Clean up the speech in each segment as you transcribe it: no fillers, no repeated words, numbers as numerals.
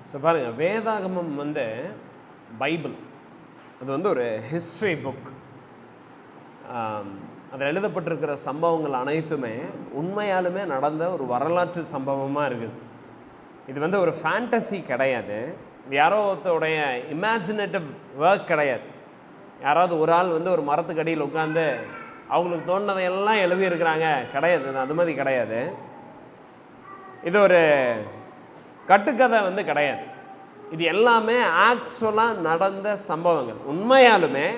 So பாருங்கள், வேதாகமம் வந்து பைபிள், அது வந்து ஒரு ஹிஸ்ட்ரி புக். அதில் எழுதப்பட்டிருக்கிற சம்பவங்கள் அனைத்துமே உண்மையாலுமே நடந்த ஒரு வரலாற்று சம்பவமாக இருக்குது. இது வந்து ஒரு ஃபேண்டசி கிடையாது, யாரோ ஒருத்தருடைய இமேஜினேட்டிவ் ஒர்க் கிடையாது. யாராவது ஒரு ஆள் வந்து ஒரு மரத்துக்கடியில் உட்காந்து அவங்களுக்கு தோணுனதையெல்லாம் எழுதியிருக்கிறாங்க கிடையாது, அது மாதிரி கிடையாது. இது ஒரு கட்டுக்கதை வந்து கிடையாது. இது எல்லாமே ஆக்சுவலாக நடந்த சம்பவங்கள். உண்மையாலுமே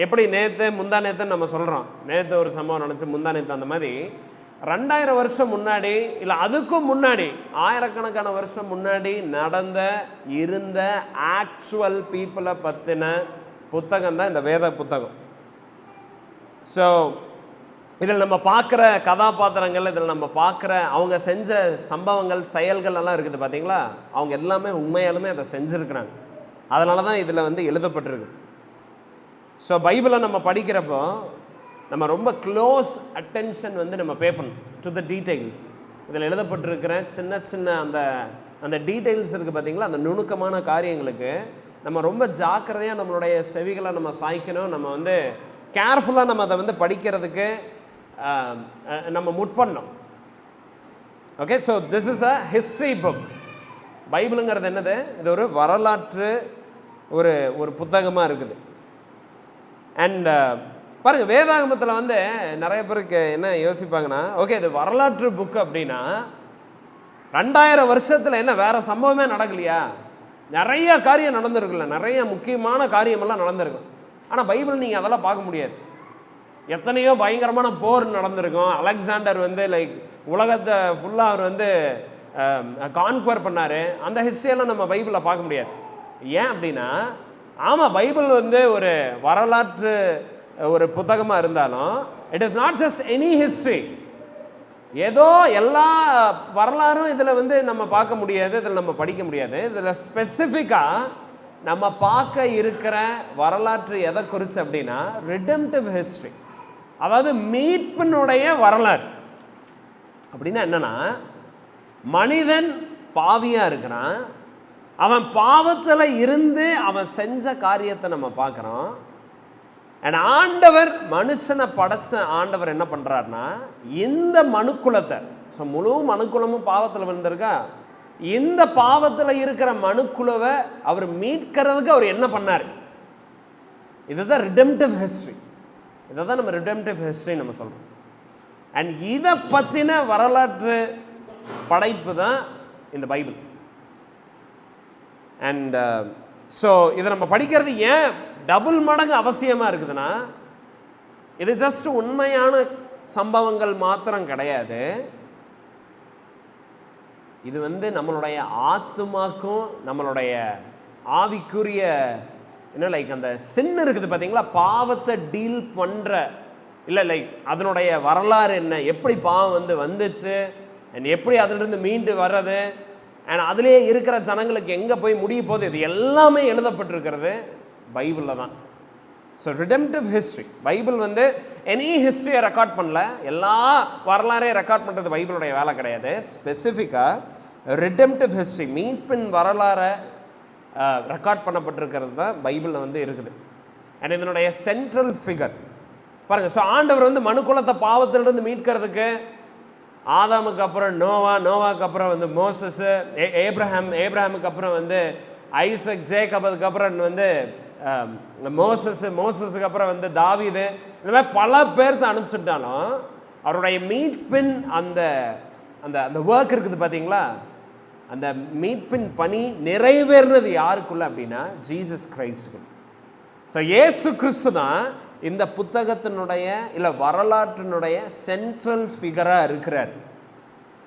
எப்படி நேற்று முந்தா நேற்றுன்னு நம்ம சொல்கிறோம், நேற்று ஒரு சம்பவம் நினச்சி முந்தா நேற்று, அந்த மாதிரி 2000 வருஷம் முன்னாடி இல்லை அதுக்கும் முன்னாடி ஆயிரக்கணக்கான வருஷம் முன்னாடி நடந்த இருந்த ஆக்சுவல் பீப்புளை பற்றின புத்தகம் தான் இந்த வேத புத்தகம். ஸோ இதில் நம்ம பார்க்குற கதாபாத்திரங்கள், இதில் நம்ம பார்க்குற அவங்க செஞ்ச சம்பவங்கள், செயல்கள் எல்லாம் இருக்குது பார்த்தீங்களா, அவங்க எல்லாமே உண்மையாலுமே அதை செஞ்சுருக்கிறாங்க. அதனால தான் இதில் வந்து எழுதப்பட்டிருக்கு. ஸோ பைபிளை நம்ம படிக்கிறப்போ நம்ம ரொம்ப க்ளோஸ் அட்டென்ஷன் வந்து நம்ம பே பண்ணணும் டு த டீட்டெயில்ஸ். இதில் எழுதப்பட்டிருக்கிற சின்ன சின்ன அந்த டீட்டெயில்ஸ் இருக்குது பார்த்தீங்களா, அந்த நுணுக்கமான காரியங்களுக்கு நம்ம ரொம்ப ஜாக்கிரதையாக நம்மளுடைய செவிகளை நம்ம சாய்க்கணும். நம்ம வந்து கேர்ஃபுல்லாக நம்ம அதை வந்து படிக்கிறதுக்கு நம்ம முற்பண்ணோம். Okay, so this is a history book. பைபிளுங்கிறது என்னது? இது ஒரு வரலாற்று ஒரு புத்தகமாக இருக்குது. அண்ட் பாருங்கள், வேதாகமத்தில் வந்து நிறைய பேருக்கு என்ன யோசிப்பாங்கன்னா, ஓகே இது வரலாற்று புக்கு அப்படின்னா 2000 வருஷத்தில் என்ன வேறு சம்பவமே நடக்கலையா? நிறைய காரியம் நடந்திருக்குல்ல, நிறைய முக்கியமான காரியமெல்லாம் நடந்திருக்கு. ஆனால் பைபிள் நீங்கள் அதெல்லாம் பார்க்க முடியாது. எத்தனையோ பயங்கரமான போர் நடந்திருக்கும். அலெக்சாண்டர் வந்து உலகத்தை ஃபுல்லாக அவர் வந்து கான்குவர் பண்ணார். அந்த ஹிஸ்ட்ரியெல்லாம் நம்ம பைபிளில் பார்க்க முடியாது. ஏன் அப்படின்னா, ஆமாம் பைபிள் வந்து ஒரு வரலாற்று ஒரு புத்தகமாக இருந்தாலும் it is not just any history. ஏதோ எல்லா வரலாறும் இதில் வந்து நம்ம பார்க்க முடியாது, இதில் நம்ம படிக்க முடியாது. இதில் ஸ்பெசிஃபிக்காக நம்ம பார்க்க இருக்கிற வரலாற்று எதை குறித்து அப்படின்னா ரிடெம்டிவ் ஹிஸ்ட்ரி, அதாவது மீட்பினுடைய வரலாறு. அப்படின்னா என்னன்னா, மனிதன் பாவியாக இருக்கிறான், அவன் பாவத்தில் இருந்து அவன் செஞ்ச காரியத்தை நம்ம பார்க்குறோம். அண்ட் ஆண்டவர் மனுஷனை படைச்ச ஆண்டவர் என்ன பண்ணுறாருனா, இந்த மனுக்குலத்தை, ஸோ முழு மனுக்குலமும் பாவத்தில் விழுந்திருக்கா, இந்த பாவத்தில் இருக்கிற மனுக்குலவை அவர் மீட்கிறதுக்கு அவர் என்ன பண்ணார்? இதுதான் ரிடெம்டிவ் ஹிஸ்ட்ரி. இதை தான் நம்ம ரிடெம்டிவ் ஹிஸ்ட்ரி நம்ம சொல்கிறோம். அண்ட் இதை பற்றின வரலாற்று படைப்பு தான் இந்த பைபிள். அண்ட் ஸோ இதை நம்ம படிக்கிறது ஏன் டபுள் மடங்கு அவசியமாக இருக்குதுன்னா, இது ஜஸ்ட் உண்மையான சம்பவங்கள் மாத்திரம் கிடையாது. இது வந்து நம்மளுடைய ஆத்துமாக்கும் நம்மளுடைய ஆவிக்குரிய என்ன அந்த சின் இருக்குது பார்த்தீங்களா, பாவத்தை டீல் பண்ணுற இல்லை அதனுடைய வரலாறு என்ன, எப்படி பாவம் வந்து வந்துச்சு, அண்ட் எப்படி அதிலிருந்து மீண்டு வர்றது, அண்ட் அதிலே இருக்கிற ஜனங்களுக்கு எங்கே போய் முடிய போகுது, இது எல்லாமே எழுதப்பட்டிருக்கிறது பைபிளில் தான். So redemptive history. பைபிள் வந்து எனி ஹிஸ்ட்ரியை ரெக்கார்ட் பண்ணல, எல்லா வரலாறையும் ரெக்கார்ட் பண்ணுறது பைபிளுடைய வேலை கிடையாது. ஸ்பெசிஃபிக்காக ரிடெம்டிவ் ஹிஸ்ட்ரி, மீட்பின் வரலாறை ரெக்கார்ட் பண்ணப்பட்டிருக்கிறது தான் பைபிளில் வந்து இருக்குது. அண்ட் இதனுடைய சென்ட்ரல் ஃபிகர் பாருங்கள். ஸோ ஆண்டவர் வந்து மனுக்குலத்தை பாவத்திலிருந்து மீட்கிறதுக்கு ஆதாமுக்கு அப்புறம் நோவா, நோவாக்கு அப்புறம் வந்து மோசஸ், ஏப்ரஹாமுக்கு அப்புறம் வந்து ஐசக், ஜேக்கப், அதுக்கப்புறம் வந்து மோசஸுக்கு அப்புறம் வந்து தாவீது, இந்த மாதிரி பல பேர்த்து அனுப்பிச்சுட்டாலும் அவருடைய மீட்பின் அந்த அந்த அந்த ஒர்க் இருக்குது பார்த்தீங்களா, அந்த மீட்பின் பணி நிறைவேறினது யாருக்குள்ள அப்படின்னா ஜீசஸ் கிரைஸ்டுக்கு. ஸோ இயேசு கிறிஸ்து தான் இந்த புத்தகத்தினுடைய இல்லை வரலாற்றினுடைய சென்ட்ரல் ஃபிகராக இருக்கிறார்.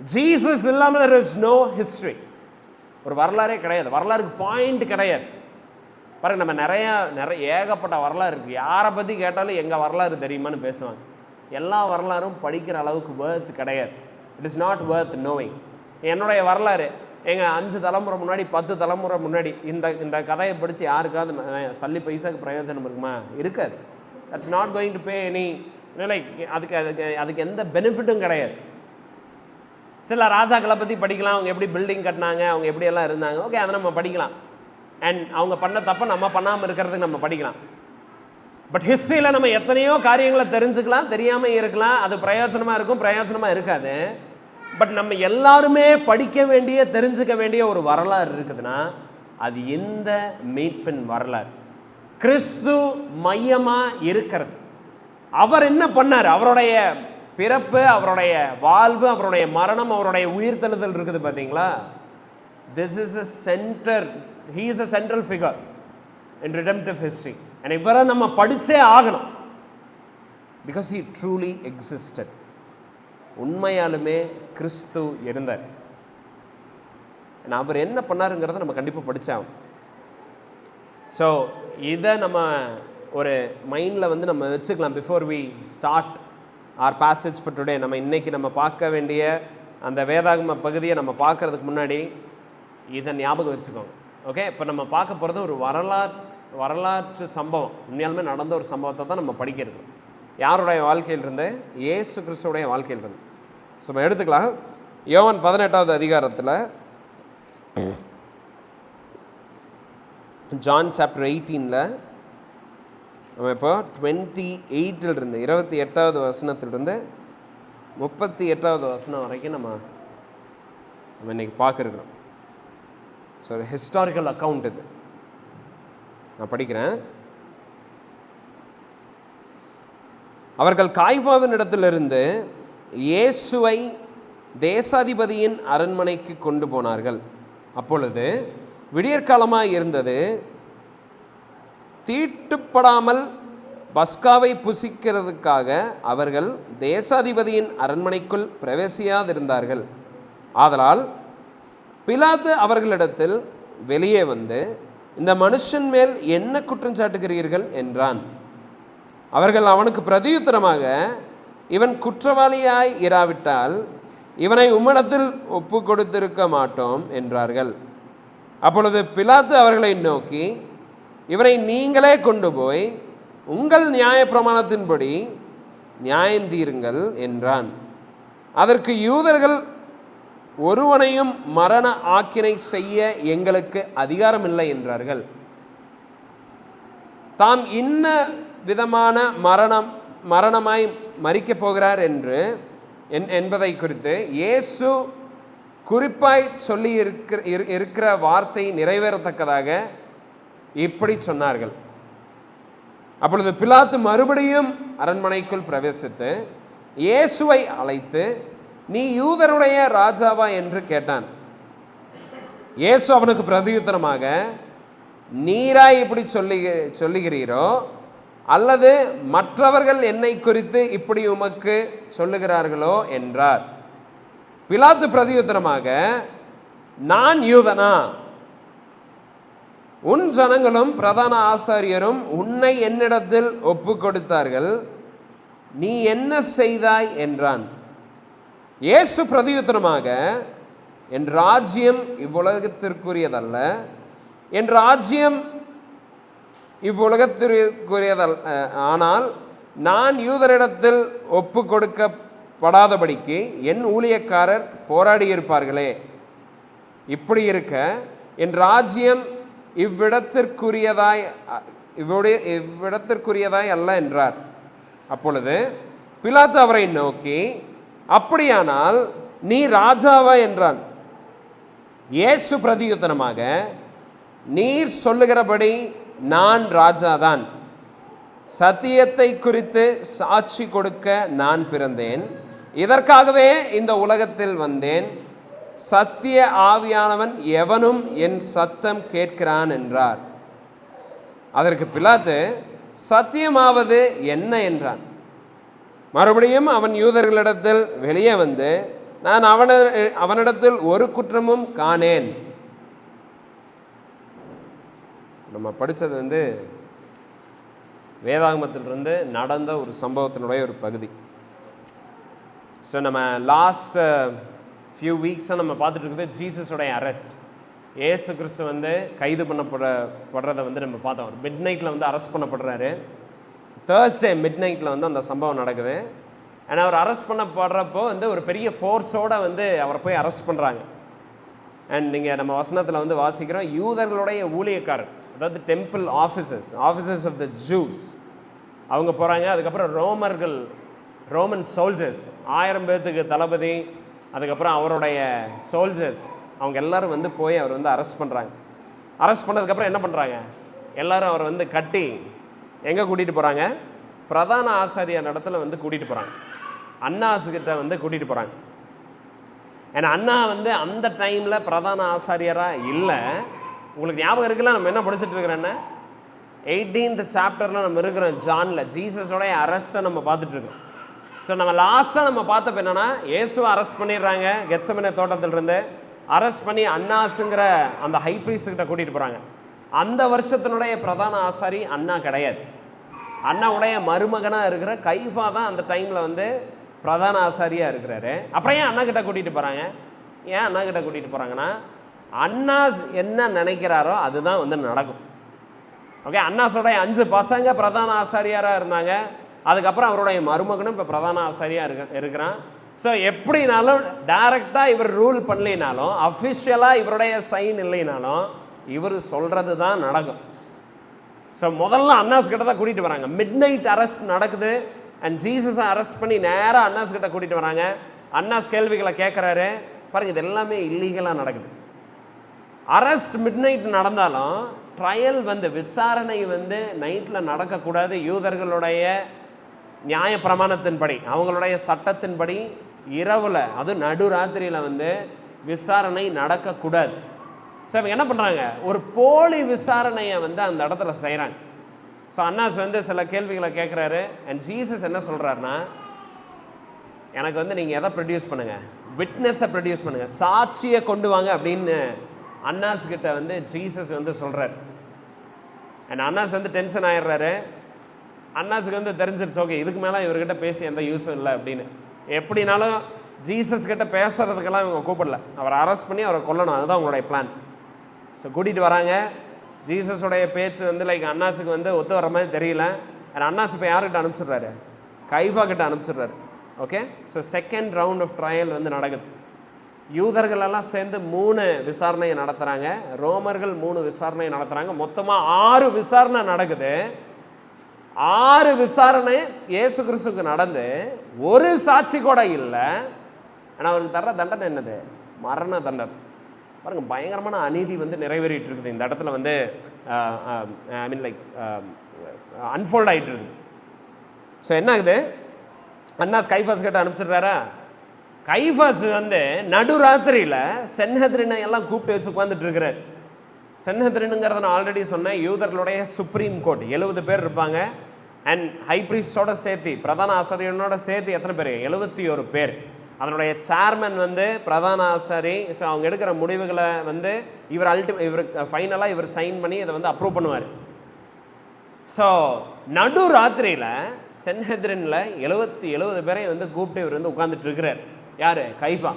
ஜீசஸ் இல்லாமல் there is no history. ஒரு வரலாறே கிடையாது, வரலாறுக்கு பாயிண்ட் கிடையாது. பாருங்க, நம்ம நிறைய ஏகப்பட்ட வரலாறு இருக்குது. யாரை பற்றி கேட்டாலும் எங்கள் வரலாறு தெரியுமான்னு பேசுவாங்க. எல்லா வரலாறும் படிக்கிற அளவுக்கு வேர்த் கிடையாது. It is not worth knowing. என்னுடைய வரலாறு எங்கள் 5 தலைமுறை முன்னாடி 10 தலைமுறை முன்னாடி இந்த கதையை படித்து யாருக்காவது சல்லி பைசாக்கு பிரயோஜனம் இருக்குமா? இருக்காது. That's not going to pay any அதுக்கு எந்த பெனிஃபிட்டும் கிடையாது. சில ராஜாக்களை பற்றி படிக்கலாம், அவங்க எப்படி பில்டிங் கட்டினாங்க, அவங்க எப்படியெல்லாம் இருந்தாங்க, ஓகே அதை நம்ம படிக்கலாம். அண்ட் அவங்க பண்ண தப்பை நம்ம பண்ணாமல் இருக்கிறதுக்கு நம்ம படிக்கலாம். பட் ஹிஸ்ட்ரியில் நம்ம எத்தனையோ காரியங்களை தெரிஞ்சுக்கலாம், தெரியாமல் இருக்கலாம். அது பிரயோஜனமாக இருக்கும், பிரயோஜனமாக இருக்காது. பட் நம்ம எல்லாருமே படிக்க வேண்டிய, தெரிஞ்சுக்க வேண்டிய ஒரு வரலாறு இருக்குதுன்னா அது எந்த மீட்பின் வரலாறு? கிறிஸ்து மையமாக இருக்கிறது. அவர் என்ன பண்ணார்? அவருடைய பிறப்பு, அவருடைய வாழ்வு, அவருடைய மரணம், அவருடைய உயிர்த்தெழுதல் இருக்குது பார்த்தீங்களா? This is a center, he is a central figure in redemptive history. and இவரை நம்ம படிச்சே ஆகணும், because he truly existed. உண்மையாலுமே கிறிஸ்து இருந்தார். அவர் என்ன பண்ணாருங்கிறத நம்ம கண்டிப்பாக படித்தாகும். ஸோ இதை நம்ம ஒரு மைண்டில் வந்து நம்ம வச்சுக்கலாம். Before we start our passage for today, நம்ம இன்றைக்கி நம்ம பார்க்க வேண்டிய அந்த வேதாகம பகுதியை நம்ம பார்க்குறதுக்கு முன்னாடி இதை ஞாபகம் வச்சுக்கோங்க. ஓகே, இப்போ நம்ம பார்க்க போகிறது ஒரு வரலாற்று சம்பவம், உண்மையாலுமே நடந்த ஒரு சம்பவத்தை தான் நம்ம படிக்கிறது. யாருடைய வாழ்க்கையிலிருந்து? இயேசு கிறிஸ்துடைய வாழ்க்கையிலிருந்து. ஸோ நம்ம எடுத்துக்கலாம். யோவான் 18வது அதிகாரத்தில், ஜான் சாப்டர் 18ல் நம்ம இப்போ 28லிருந்து 28வது வசனத்திலிருந்து 38வது வசனம் வரைக்கும் நம்ம இன்றைக்கி பார்க்குறோம். ஸோ ஹிஸ்டாரிக்கல் அக்கவுண்ட் இது, நான் படிக்கிறேன். அவர்கள் காய்பாவின் இடத்திலிருந்து இயேசுவை தேசாதிபதியின் அரண்மனைக்கு கொண்டு போனார்கள். அப்பொழுது விடியற்காலமாக இருந்தது. தீட்டுப்படாமல் பஸ்காவை புசிக்கிறதுக்காக அவர்கள் தேசாதிபதியின் அரண்மனைக்குள் பிரவேசியாதிருந்தார்கள். ஆதலால் பிலாத்து அவர்களிடத்தில் வெளியே வந்து, இந்த மனுஷன் மேல் என்ன குற்றம் சாட்டுகிறீர்கள் என்றான். அவர்கள் அவனுக்கு பிரதியுத்தரமாக, இவன் குற்றவாளியாய் இராவிட்டால் இவனை உம்மிடத்தில் ஒப்பு கொடுத்திருக்க மாட்டோம் என்றார்கள். அப்பொழுது பிலாத்து அவர்களை நோக்கி, இவரை நீங்களே கொண்டு போய் உங்கள் நியாயப்பிரமாணத்தின்படி நியாயந்தீருங்கள் என்றான். அதற்கு யூதர்கள், ஒருவனையும் மரண ஆக்கினை செய்ய எங்களுக்கு அதிகாரம் இல்லை என்றார்கள். தாம் இன்ன விதமான மரணமாய் மரிக்கப் போகிறார் என்பதை குறித்து இயேசு குறிப்பாய் சொல்லி இருக்கிற வார்த்தை நிறைவேறத்தக்கதாக இப்படி சொன்னார்கள். அப்பொழுது பிலாத்து மறுபடியும் அரண்மனைக்குள் பிரவேசித்து இயேசுவை அழைத்து, நீ யூதருடைய ராஜாவா என்று கேட்டான். இயேசு அவனுக்கு பிரதியுத்தரமாக, நீராய் இப்படி சொல்லுகிறீரோ அல்லது மற்றவர்கள் என்னை குறித்து இப்படி உமக்கு சொல்லுகிறார்களோ என்றார். பிலாத்து பிரதியுத்தரமாக, நான் யூதனா? உன் ஜனங்களும் பிரதான ஆசாரியரும் உன்னை என்னிடத்தில் ஒப்பு கொடுத்தார்கள், நீ என்ன செய்தாய் என்றான். இயேசு பிரதியுத்தரமாக, என் ராஜ்யம் இவ்வுலகத்திற்குரியதல்ல, என் ராஜ்யம் இவ்வுலகத்திற்குரியதல்ல, ஆனால் நான் யூதரிடத்தில் ஒப்பு கொடுக்கப்படாதபடிக்கு என் ஊழியக்காரர் போராடியிருப்பார்களே. இப்படி இருக்க என் ராஜ்யம் இவ்விடத்திற்குரியதாய் அல்ல என்றார். அப்பொழுது பிலாத்து அவரை நோக்கி, அப்படியானால் நீ ராஜாவா என்றான். இயேசு பிரதியுத்தரமாக, நீர் சொல்லுகிறபடி நான் ராஜாதான். சத்தியத்தை குறித்து சாட்சி கொடுக்க நான் பிறந்தேன், இதற்காகவே இந்த உலகத்தில் வந்தேன். சத்திய ஆவியானவன் எவனும் என் சத்தம் கேட்கிறான் என்றார். அதற்கு பிலாத்து, சத்தியமாவது என்ன என்றான். மறுபடியும் அவன் யூதர்களிடத்தில் வெளியே வந்து, நான் அவனிடத்தில் ஒரு குற்றமும் காணேன். நம்ம படித்தது வேதாகமத்திலிருந்து நடந்த ஒரு சம்பவத்தினுடைய ஒரு பகுதி. ஸோ நம்ம லாஸ்ட் ஃபியூ வீக்ஸாக நம்ம பார்த்துட்டு இருக்குது ஜீசஸோடைய அரெஸ்ட். ஏசு கிறிஸ்து கைது பண்ணப்படுறதை நம்ம பார்த்தோம். மிட் நைட்டில் அரெஸ்ட் பண்ணப்படுறாரு. தேர்ஸ்டே மிட் நைட்டில் அந்த சம்பவம் நடக்குது. ஏன்னா அவர் அரெஸ்ட் பண்ணப்படுறப்போ வந்து ஒரு பெரிய ஃபோர்ஸோடு வந்து அவரை போய் அரெஸ்ட் பண்ணுறாங்க. அண்ட் நீங்கள் நம்ம வசனத்தில் வந்து வாசிக்கிறோம், யூதர்களுடைய ஊழியக்காரர், அதாவது temple officers of the Jews, அவங்க போகிறாங்க. அதுக்கப்புறம் ரோமன் சோல்ஜர்ஸ் 1000 பேர்த்துக்கு தளபதி, அதுக்கப்புறம் அவருடைய சோல்ஜர்ஸ், அவங்க எல்லோரும் வந்து போய் அவர் வந்து அரெஸ்ட் பண்ணுறாங்க. அரெஸ்ட் பண்ணதுக்கப்புறம் என்ன பண்ணுறாங்க, எல்லோரும் அவர் வந்து கட்டி எங்கே கூட்டிகிட்டு போகிறாங்க, பிரதான ஆசாரியர் இடத்துல வந்து கூட்டிகிட்டு போகிறாங்க, அன்னாஸுக்கிட்ட வந்து கூட்டிகிட்டு போகிறாங்க. ஏன்னா அண்ணா வந்து அந்த டைமில் பிரதான ஆசாரியராக இல்லை. உங்களுக்கு ஞாபகம் இருக்குல்ல, நம்ம என்ன படிச்சுட்டு இருக்கிறோன்னா 18th சாப்டரில் நம்ம இருக்கிறோம், ஜானில் ஜீசஸோடைய அரெஸ்ட்டை நம்ம பார்த்துட்ருக்கோம். ஸோ நம்ம லாஸ்ட்டாக நம்ம பார்த்தப்ப என்னென்னா, இயேசுவை அரெஸ்ட் பண்ணிடுறாங்க கெத்செமனே தோட்டத்திலிருந்து. அரெஸ்ட் பண்ணி அன்னாஸுங்கிற அந்த ஹை ப்ரீஸ்ட்கிட்ட கூட்டிகிட்டு போகிறாங்க. அந்த வருஷத்தினுடைய பிரதான ஆசாரி அண்ணா கிடையாது, அண்ணாவுடைய மருமகனாக இருக்கிற கைஃபா தான் அந்த டைமில் வந்து பிரதான ஆசாரியாக இருக்கிறாரு. அப்புறம் ஏன் அண்ணா கிட்ட கூட்டிகிட்டு போகிறாங்க? ஏன் அண்ணா கிட்ட கூட்டிகிட்டு போகிறாங்கன்னா, அன்னாஸ் என்ன நினைக்கிறாரோ அதுதான் வந்து நடக்கும். ஓகே, அன்னாஸோடைய 5 பசங்க பிரதான ஆசாரியாராக இருந்தாங்க. அதுக்கப்புறம் அவருடைய மருமகனும் இப்போ பிரதான ஆசாரியாக இருக்கிறான். ஸோ எப்படினாலும் டைரெக்டாக இவர் ரூல் பண்ணலினாலும், அஃபிஷியலாக இவருடைய சைன் இல்லைனாலும், இவர் சொல்கிறது தான் நடக்கும். ஸோ முதல்ல அன்னாஸ் கிட்ட தான் கூட்டிகிட்டு வராங்க. மிட் நைட் அரெஸ்ட் நடக்குது. அண்ட் ஜீசஸை அரெஸ்ட் பண்ணி நேராக அன்னாஸ் கிட்ட கூட்டிகிட்டு வராங்க. அன்னாஸ் கேள்விகளை கேட்குறாரு. பாருங்கள், இது எல்லாமே இல்லீகலாக நடக்குது. அரெஸ்ட் மிட் நைட் நடந்தாலும் ட்ரையல் வந்து விசாரணை வந்து நைட்டில் நடக்கக்கூடாது. யூதர்களுடைய நியாய பிரமாணத்தின்படி, அவங்களுடைய சட்டத்தின்படி இரவில், அது நடுராத்திரியில் வந்து விசாரணை நடக்கக்கூடாது. ஸோ இவங்க என்ன பண்ணுறாங்க, ஒரு போலி விசாரணையை வந்து அந்த இடத்துல செய்கிறாங்க. ஸோ அன்னாஸ் வந்து சில கேள்விகளை கேட்குறாரு. அண்ட் ஜீசஸ் என்ன சொல்கிறாருன்னா, எனக்கு வந்து நீங்கள் எதை ப்ரொடியூஸ் பண்ணுங்கள், விட்னஸை ப்ரொடியூஸ் பண்ணுங்கள், சாட்சியை கொண்டு வாங்க அப்படின்னு அன்னாஸ்கிட்ட வந்து ஜீசஸ் வந்து சொல்கிறார். அண்ட் அன்னாஸ் வந்து டென்ஷன் ஆகிடுறாரு. அன்னாஸுக்கு வந்து தெரிஞ்சிருச்சு, ஓகே இதுக்கு மேலே இவர்கிட்ட பேசி எந்த யூஸும் இல்லை அப்படின்னு. எப்படினாலும் ஜீசஸ் கிட்ட பேசுறதுக்கெல்லாம் இவங்க கூப்பிடல, அவரை அரெஸ்ட் பண்ணி அவரை கொல்லணும், அதுதான் அவங்களுடைய பிளான். ஸோ கூட்டிகிட்டு வராங்க. ஜீசஸோடைய பேச்சு வந்து அன்னாஸுக்கு வந்து ஒத்து வர மாதிரி தெரியல. அன்னாஸ் இப்போ யார்கிட்ட அனுப்பிச்சிடுறாரு, கைஃபா கிட்ட அனுப்பிச்சிடுறாரு. Okay, so second round of trial வந்து நடக்குது. யூதர்களெல்லாம் சேர்ந்து 3 விசாரணையை நடத்துகிறாங்க, ரோமர்கள் 3 விசாரணையை நடத்துகிறாங்க. மொத்தமாக 6 விசாரணை நடக்குது. 6 விசாரணை இயேசு கிறிஸ்துக்கு நடந்து ஒரு சாட்சி கூட இல்லை. ஆனால் அவருக்கு தர்ற தண்டனை என்னது, மரண தண்டனை. பாருங்கள், பயங்கரமான அநீதி வந்து நிறைவேறிட்டு இருக்குது இந்த இடத்துல வந்து. ஐ மீன் அன்ஃபோல்ட் ஆகிட்டு இருக்குது. ஸோ என்ன ஆகுது, அன்னாஸ் கைஃபாஸ் கிட்ட அனுப்பிச்சிடுறாரா. கைஃபாஸ் வந்து நடுராத்திரியில் சென்ஹெத்ரினை எல்லாம் கூப்பிட்டு வச்சு உட்காந்துட்டு இருக்கிறார். சென்ஹெத்ரினுங்கிறத நான் ஆல்ரெடி சொன்னேன், யூதர்களுடைய சுப்ரீம் கோர்ட். 70 பேர் இருப்பாங்க. அண்ட் ஹை ப்ரீஸ்டோட சேர்த்து, பிரதான ஆசாரியனோட சேர்த்து எத்தனை பேர், 71 பேர். அதனுடைய சேர்மன் வந்து பிரதான ஆசாரி. ஸோ அவங்க எடுக்கிற முடிவுகளை வந்து இவர் ஃபைனலாக இவர் சைன் பண்ணி அதை வந்து அப்ரூவ் பண்ணுவார். ஸோ நடு ராத்திரியில் சென்ஹெத்ரினில் 70 பேரை வந்து கூப்பிட்டு இவர் வந்து உட்காந்துட்டு இருக்கிறார். யார், கைஃபா.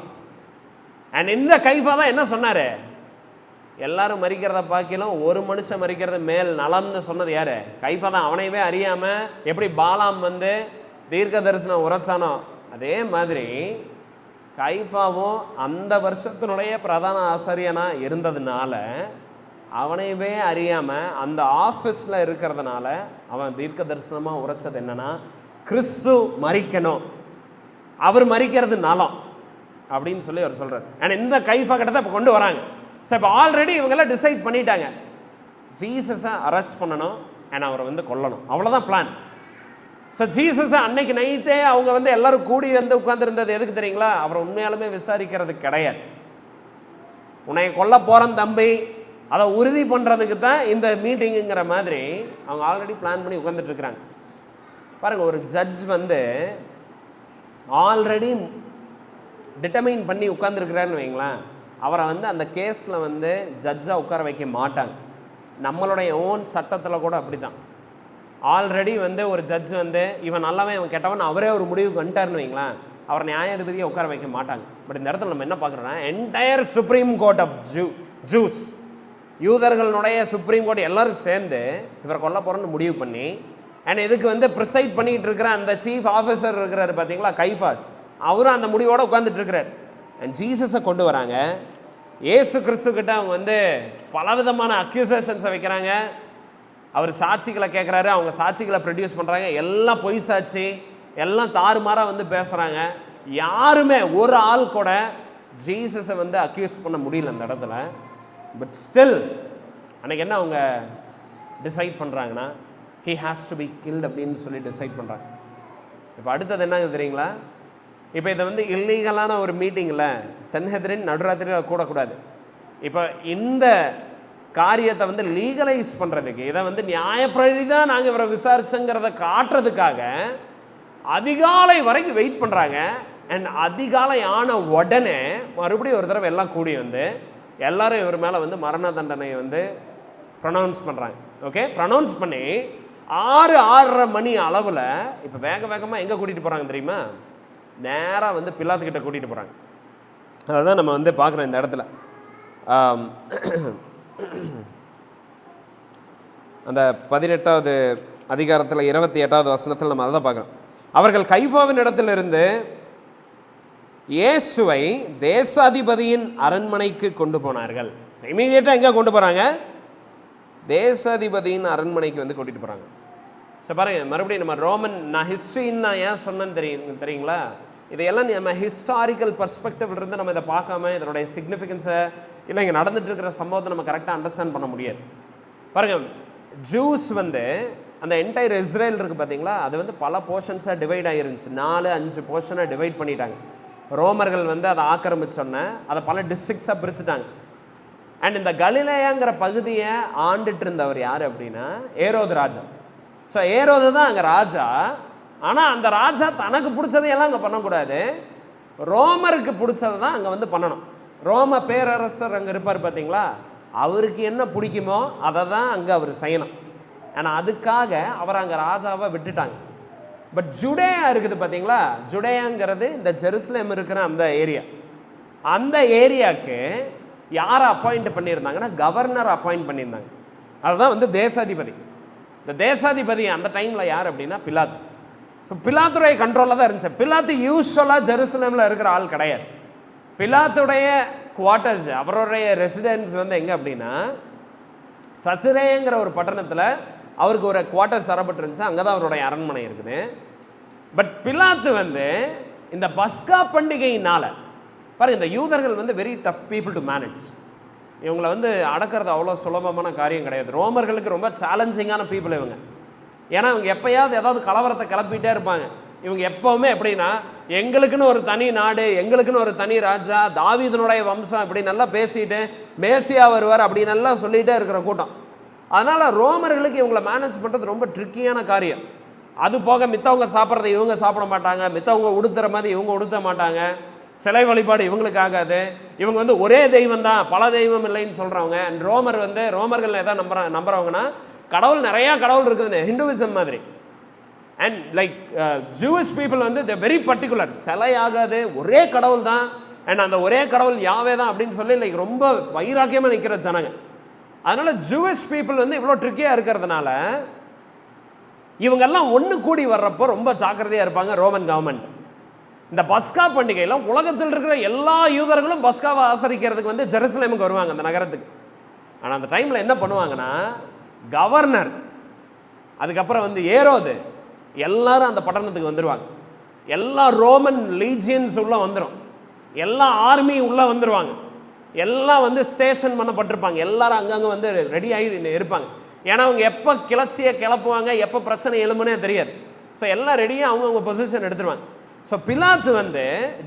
அண்ட் இந்த கைஃபா தான் என்ன சொன்னார், எல்லாரும் மறிக்கிறத பார்க்கலாம் ஒரு மனுஷன் மறிக்கிறது மேல் நலம்னு சொன்னது யார், கைஃபா தான். அவனையவே அறியாமல் எப்படி பாலாம் வந்து தீர்க்க தரிசனம் உரைச்சானோ, அதே மாதிரி கைஃபாவும் அந்த வருஷத்தினுடைய பிரதான ஆசாரியனாக இருந்ததுனால அவனையவே அறியாமல் அந்த ஆஃபீஸில் இருக்கிறதுனால அவன் தீர்க்க தரிசனமாக உரைச்சது என்னன்னா, கிறிஸ்து மறிக்கணும், அவர் மறிக்கிறது நலம் அப்படின்னு சொல்லி அவர் சொல்கிறார். அண்ட் இந்த கைஃபா கிட்ட தான் இப்போ கொண்டு வராங்க. ஸோ இப்போ ஆல்ரெடி இவங்கெல்லாம் டிசைட் பண்ணிட்டாங்க, ஜீசஸை அரெஸ்ட் பண்ணணும் அண்ட் அவரை வந்து கொல்லணும், அவ்வளோதான் பிளான். ஸோ ஜீசஸை அன்னைக்கு நைட்டே அவங்க வந்து எல்லோரும் கூடி வந்து உட்காந்துருந்தது எதுக்கு தெரியுங்களா, அவரை உண்மையாலுமே விசாரிக்கிறது கிடையாது. உன்னை கொல்ல போகிறேன் தம்பி, அதை உறுதி பண்ணுறதுக்கு தான் இந்த மீட்டிங்குங்கிற மாதிரி அவங்க ஆல்ரெடி பிளான் பண்ணி உட்காந்துட்டு இருக்கிறாங்க. பாருங்கள், ஒரு ஜட்ஜ் வந்து ஆல்ரெடி டிட்டர்மைன் பண்ணி உட்காந்துருக்கிறாருன்னு வைங்களேன், அவரை வந்து அந்த கேஸில் வந்து ஜட்ஜாக உட்கார வைக்க மாட்டாங்க. நம்மளுடைய ஓன் சட்டத்தில் கூட அப்படி தான். ஆல்ரெடி வந்து ஒரு ஜட்ஜ் வந்து இவன் நல்லவன் இவன் கெட்டவன் அவரே ஒரு முடிவுக்கு வந்துட்டாருன்னு வைங்களேன், அவர் நியாயாதிபதியை உட்கார வைக்க மாட்டாங்க. பட் இந்த இடத்துல நம்ம என்ன பார்க்குறோன்னா, entire supreme court of Jews, யூதர்களுடைய சுப்ரீம் கோர்ட் எல்லோரும் சேர்ந்து இவரை கொல்ல போகிறோன்னு முடிவு பண்ணி, அண்ட் இதுக்கு வந்து ப்ரிசைட் பண்ணிகிட்டு இருக்கிற அந்த சீஃப் ஆஃபீஸர் இருக்கிறாரு பார்த்தீங்களா, கைஃபாஸ், அவரும் அந்த முடிவோடு உட்காந்துட்டு இருக்கிறார். அண்ட் ஜீசஸை கொண்டு வராங்க. ஏசு கிறிஸ்துக்கிட்ட அவங்க வந்து பலவிதமான அக்யூசேஷன்ஸை வைக்கிறாங்க. அவர் சாட்சிகளை கேட்குறாரு, அவங்க சாட்சிகளை ப்ரொடியூஸ் பண்ணுறாங்க. எல்லாம் பொய் சாட்சி, எல்லாம் தாறுமாறாக வந்து பேசுகிறாங்க. யாருமே ஒரு ஆள் கூட ஜீசஸை வந்து அக்யூஸ் பண்ண முடியல அந்த இடத்துல. பட் ஸ்டில் அன்றைக்கி என்ன அவங்க டிசைட் பண்ணுறாங்கன்னா, he has to be killed அப்படின்னு சொல்லி டிசைட் பண்ணுறாங்க. இப்போ அடுத்தது என்ன தெரியுங்களா, இப்போ இதை வந்து இல்லீகலான ஒரு மீட்டிங்கில் சன்ஹெத்ரின் நடுராத்திரியில் கூடக்கூடாது. இப்போ இந்த காரியத்தை வந்து லீகலைஸ் பண்ணுறதுக்கு, இதை வந்து நியாயப்படி தான் நாங்கள் இவரை விசாரிச்சோங்கிறத காட்டுறதுக்காக அதிகாலை வரைக்கும் வெயிட் பண்ணுறாங்க. அண்ட் அதிகாலை ஆன உடனே மறுபடியும் ஒரு தடவை எல்லாம் கூடி வந்து எல்லாரும் இவர் மேலே வந்து மரண தண்டனையை வந்து ப்ரொனவுன்ஸ் பண்ணுறாங்க. ஓகே, ப்ரொனவுன்ஸ் பண்ணி 6-6:30 மணி அளவில் இப்போ வேக வேகமாக எங்கே கூட்டிகிட்டு போகிறாங்க தெரியுமா, நேராக வந்து பிலாத்துக்கிட்ட கூட்டிகிட்டு போகிறாங்க. அதுதான் நம்ம வந்து பார்க்குறோம் இந்த இடத்துல. அந்த 18வது அதிகாரத்தில் 28வது வசனத்தில் நம்ம அதை தான் பார்க்குறோம். அவர்கள் கைஃபாவின் இடத்திலிருந்து இயேசுவை தேசாதிபதியின் அரண்மனைக்கு கொண்டு போனார்கள். இமீடியட்டாக எங்கே கொண்டு போகிறாங்க, தேசாதிபதியின் அரண்மனைக்கு வந்து கூட்டிகிட்டு போகிறாங்க. ஸோ பாருங்கள், மறுபடியும் நம்ம ரோமன், நான் ஹிஸ்ட்ரின்னு நான் ஏன் சொன்னேன்னு தெரியுங்களா, இதையெல்லாம் நம்ம ஹிஸ்டாரிக்கல் பர்ஸ்பெக்டிவ்ல இருந்து நம்ம இதை பார்க்காம இதனுடைய சிக்னிஃபிகன்ஸை இல்லை இங்கே நடந்துட்டு இருக்கிற சம்பவத்தை நம்ம கரெக்டாக அண்டர்ஸ்டாண்ட் பண்ண முடியாது. பாருங்கள், ஜூஸ் வந்து அந்த என்டையர் இஸ்ரேல் இருக்குது பார்த்தீங்களா, அது வந்து பல போர்ஷன்ஸாக டிவைட் ஆகிருந்துச்சு. 4-5 போர்ஷனாக டிவைட் பண்ணிட்டாங்க. ரோமர்கள் வந்து அதை ஆக்கிரமிச்சோன்னே அதை பல டிஸ்ட்ரிக்ஸாக பிரிச்சுட்டாங்க. அண்ட் இந்த கலிலேயாங்கிற பகுதியை ஆண்டுட்டு இருந்தவர் யார் அப்படின்னா ஏரோது ராஜா. ஸோ ஏரோது தான் அங்கே ராஜா. ஆனால் அந்த ராஜா தனக்கு பிடிச்சதையெல்லாம் அங்கே பண்ணக்கூடாது, ரோமருக்கு பிடிச்சதை தான் அங்கே வந்து பண்ணணும். ரோம பேரரசர் அங்கே இருப்பார் பார்த்தீங்களா, அவருக்கு என்ன பிடிக்குமோ அதை தான் அங்கே அவர் செய்யணும். ஆனால் அதுக்காக அவர் அங்கே ராஜாவை விட்டுட்டாங்க. பட் ஜுடேயா இருக்குது பார்த்தீங்களா, ஜுடேயாங்கிறது இந்த ஜெருசலேம் இருக்கிற அந்த ஏரியா. அந்த ஏரியாவுக்கு யாரை அப்பாயிண்ட் பண்ணியிருந்தாங்கன்னா கவர்னர் அப்பாயிண்ட் பண்ணியிருந்தாங்க. அதுதான் வந்து தேசாதிபதி. இந்த தேசாதிபதி அந்த டைமில் யார் அப்படின்னா பிலாத்து. ஸோ பிலாத்துடைய கண்ட்ரோலில் தான் இருந்துச்சு. பிலாத்து யூஸ்வலாக ஜெருசலேமில் இருக்கிற ஆள் கிடையாது. பிலாத்துடைய குவார்ட்டர்ஸ், அவருடைய ரெசிடென்ஸ் வந்து எங்கே அப்படின்னா சசிரேங்கிற ஒரு பட்டணத்தில் அவருக்கு ஒரு குவார்ட்டர்ஸ் தரப்பட்டிருந்துச்சு. அங்கே தான் அவருடைய அரண்மனை இருக்குது. பட் பிலாத்து வந்து இந்த பஸ்கா பண்டிகையினால் பாருங்கள், இந்த யூதர்கள் வந்து very tough people to manage. இவங்களை வந்து அடக்கிறது அவ்வளோ சுலபமான காரியம் கிடையாது. ரோமர்களுக்கு ரொம்ப சேலஞ்சிங்கான பீப்புள் இவங்க. ஏன்னா இவங்க எப்போயாவது ஏதாவது கலவரத்தை கிளப்பிகிட்டே இருப்பாங்க. இவங்க எப்போவுமே எப்படின்னா எங்களுக்குன்னு ஒரு தனி நாடு, எங்களுக்குன்னு ஒரு தனி ராஜா, தாவீதனுடைய வம்சம் இப்படி நல்லா பேசிட்டு மேசியா வருவார் அப்படி நல்லா சொல்லிகிட்டே இருக்கிற கூட்டம். அதனால் ரோமர்களுக்கு இவங்களை மேனேஜ் பண்ணுறது ரொம்ப ட்ரிக்கியான காரியம். அது போக மித்தவங்க சாப்பிட்றதை இவங்க சாப்பிட மாட்டாங்க, மித்தவங்க உடுத்துற மாதிரி இவங்க உடுத்த மாட்டாங்க, சிலை வழிபாடு இவங்களுக்கு ஆகாது. இவங்க வந்து ஒரே தெய்வம் தான், பல தெய்வம் இல்லைன்னு சொல்கிறவங்க. அண்ட் ரோமர்கள் எதாவது நம்புறவங்கன்னா கடவுள் நிறையா கடவுள் இருக்குதுன்னு, ஹிந்துவிசம் மாதிரி. அண்ட் லைக் ஜூவிஷ் பீப்புள் வந்து த வெரி பர்டிகுலர், சிலை ஆகாது, ஒரே கடவுள் தான். அண்ட் அந்த ஒரே கடவுள் யாவே தான் அப்படின்னு சொல்லி லைக் ரொம்ப வைராக்கியமாக நிற்கிற ஜனங்க. அதனால் ஜூவிஷ் பீப்புள் வந்து இவ்வளோ ட்ரிக்கியாக இருக்கிறதுனால இவங்கெல்லாம் ஒன்று கூடி வர்றப்போ ரொம்ப ஜாக்கிரதையாக இருப்பாங்க ரோமன் கவர்மெண்ட். இந்த பஸ்கா பண்டிகையில் உலகத்தில் இருக்கிற எல்லா யூதர்களும் பஸ்காவை ஆசரிக்கிறதுக்கு வந்து ஜெருசலேமுக்கு வருவாங்க, அந்த நகரத்துக்கு. ஆனால் அந்த டைமில் என்ன பண்ணுவாங்கன்னா கவர்னர், அதுக்கப்புறம் வந்து ஏரோது, எல்லாரும் அந்த பட்டணத்துக்கு வந்துடுவாங்க. எல்லா ரோமன் லீஜியன்ஸ் உள்ளே வந்துடும், எல்லா ஆர்மி உள்ளே வந்துடுவாங்க, எல்லாம் வந்து ஸ்டேஷன் பண்ணப்பட்டிருப்பாங்க. எல்லாரும் அங்கங்கே வந்து ரெடி ஆகி இருப்பாங்க. ஏன்னா அவங்க எப்போ கிளர்ச்சியை கிளப்புவாங்க, எப்போ பிரச்சனை எழும்புனே தெரியாது. ஸோ எல்லாம் ரெடியாக அவங்கவுங்க பொசிஷன் எடுத்துருவாங்க. ஸோ பிலாத்து வந்து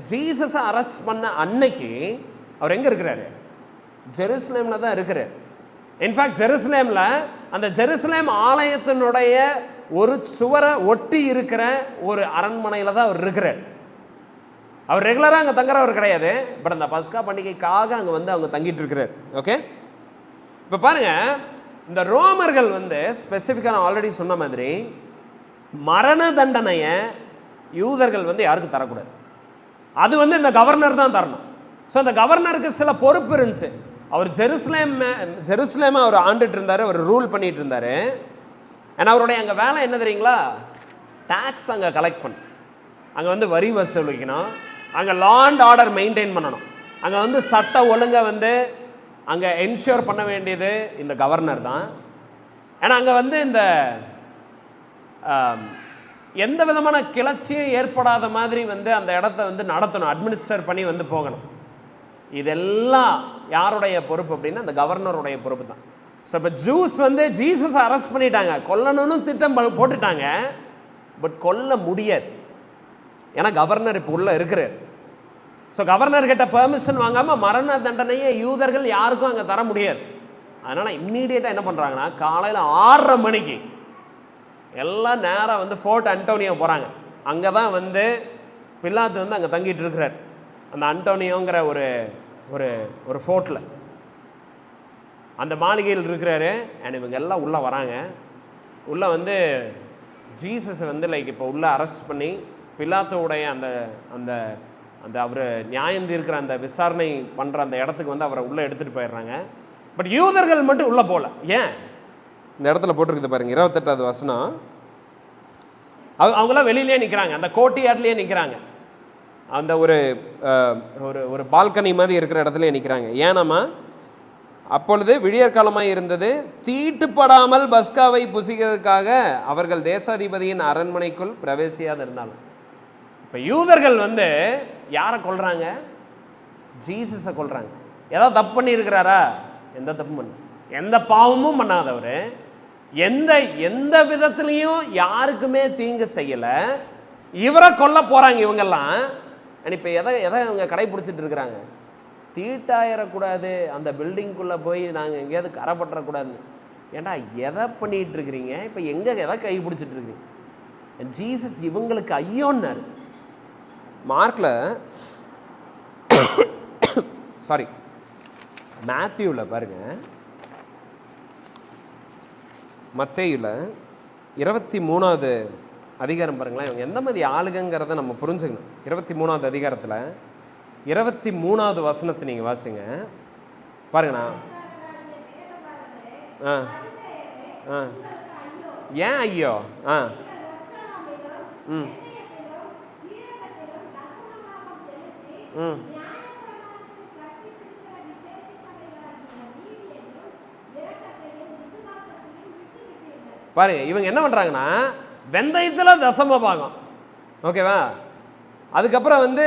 ஜீசஸை அரெஸ்ட் பண்ண அன்னைக்கு அவர் எங்கே இருக்கிறாரு, ஜெருசலேமில் தான் இருக்கிறார். இன்ஃபேக்ட் ஜெருசலேமில் அந்த ஜெருசலேம் ஆலயத்தினுடைய ஒரு சுவரை ஒட்டி இருக்கிற ஒரு அரண்மனையில் தான் அவர் இருக்கிறார். அவர் ரெகுலராக அங்கே தங்குறவர் கிடையாது. பட் அந்த பஸ்கா பண்டிகைக்காக அங்கே வந்து அவங்க தங்கிட்டு இருக்கிறார். ஓகே, இப்போ பாருங்கள், இந்த ரோமர்கள் வந்து ஸ்பெசிஃபிக்காக நான் ஆல்ரெடி சொன்ன மாதிரி மரண தண்டனையை யூதர்கள் வந்து யாருக்கும் தரக்கூடாது. அது வந்து இந்த கவர்னர் தான் தரணும். ஸோ அந்த கவர்னருக்கு சில பொறுப்பு இருந்துச்சு. அவர் ஜெருசலேமை அவர் ஆண்டுட்டு இருந்தார், அவர் ரூல் பண்ணிட்டு இருந்தார். ஏன்னா அவருடைய அங்கே வேலை என்ன தெரியுங்களா? டேக்ஸ் அங்கே கலெக்ட் பண்ண, அங்கே வந்து வரி வசூலிக்கணும், அங்கே லா அண்ட் ஆர்டர் மெயின்டைன் பண்ணணும், அங்கே வந்து சட்ட ஒழுங்கை வந்து அங்கே என்ஷூர் பண்ண வேண்டியது இந்த கவர்னர் தான். ஏன்னா அங்கே வந்து இந்த எந்த விதமான கிளர்ச்சியும் ஏற்படாத மாதிரி வந்து அந்த இடத்த வந்து நடத்தணும், அட்மினிஸ்டர் பண்ணி வந்து போகணும். இதெல்லாம் யாருடைய பொறுப்பு அப்படின்னா அந்த கவர்னருடைய பொறுப்பு தான். ஸோ இப்போ ஜூஸ் வந்து ஜீசஸ் அரெஸ்ட் பண்ணிட்டாங்க, கொல்லணும்னு திட்டம் போட்டுட்டாங்க, பட் கொல்ல முடியாது. ஏன்னா கவர்னர் இப்போ உள்ளே இருக்கிறார். ஸோ கவர்னர்கிட்ட பெர்மிஷன் வாங்காமல் மரண தண்டனையை யூதர்கள் யாருக்கும் அங்கே தர முடியாது. அதனால் இம்மீடியட்டாக என்ன பண்ணுறாங்கன்னா காலையில் 6:30 மணிக்கு எல்லாம் நேராக வந்து ஃபோர்ட் அண்டோனியோ போகிறாங்க. அங்கே தான் வந்து பிலாத்து வந்து அங்கே தங்கிட்டு இருக்கிறார், அந்த அண்டோனியோங்கிற ஒரு ஒரு ஒரு ஃபோர்ட்டில், அந்த மாளிகையில் இருக்கிறாரு. அண்ட் இவங்க எல்லாம் உள்ளே வராங்க. உள்ளே வந்து ஜீசஸை வந்து லைக் இப்போ உள்ளே அரெஸ்ட் பண்ணி பிலாத்தோடைய அந்த அந்த அந்த அவர் நியாயம் தீர்க்கிற அந்த விசாரணை பண்ணுற அந்த இடத்துக்கு வந்து அவரை உள்ளே எடுத்துகிட்டு போயிடுறாங்க. பட் யூதர்கள் மட்டும் உள்ளே போகல. ஏன்? இந்த இடத்துல போட்டிருக்குது பாருங்க, 28வது வசனம். அவங்களாம் வெளியிலே நிற்கிறாங்க, அந்த கோர்ட்யார்ட்லேயே நிற்கிறாங்க, அந்த ஒரு ஒரு பால்கனி மாதிரி இருக்கிற இடத்துல நிற்கிறாங்க. ஏனாமா அப்பொழுது விடியற்காலமாக இருந்தது, தீட்டுப்படாமல் பஸ்காவை புசிக்கிறதுக்காக அவர்கள் தேசாதிபதியின் அரண்மனைக்குள் பிரவேசியாது இருந்தாலும். இப்போ யூதர்கள் வந்து யாரை கொல்றாங்க? ஜீசஸை கொல்றாங்க. ஏதாவது தப்பு பண்ணியிருக்கிறாரா? எந்த தப்பும் பண்ண, எந்த பாவமும் பண்ணாதவர், எந்த விதத்துலையும் யாருக்குமே தீங்கு செய்யலை, இவரை கொல்ல போகிறாங்க இவங்கெல்லாம். இப்போ எதை இவங்க கடைப்பிடிச்சிட்டு இருக்கிறாங்க? தீட்டாயிடக்கூடாது, அந்த பில்டிங்குள்ளே போய் நாங்கள் எங்கேயாவது கரைப்பற்றக்கூடாதுன்னு. ஏன்டா எதை பண்ணிகிட்டு இருக்கிறீங்க? இப்போ எதை கைப்பிடிச்சிட்டு இருக்கிறீங்க? ஜீசஸ் இவங்களுக்கு ஐயோன்னார். மார்க்கில் சாரி மேத்யூவில் பாருங்கள், மத்தேயுவில் 23வது அதிகாரம் பாருங்களேன். இவங்க எந்த மாதிரி ஆளுங்கிறத நம்ம புரிஞ்சுக்கணும். 23வது அதிகாரத்தில் 23வது வசனத்தை நீங்கள் வாசிங்க பாருங்கண்ணா. ஏன் ஐயோ? பாருங்க, இவங்க என்ன பண்ணுறாங்கன்னா வெந்தயத்தில் தசம பாகம், ஓகேவா, அதுக்கப்புறம் வந்து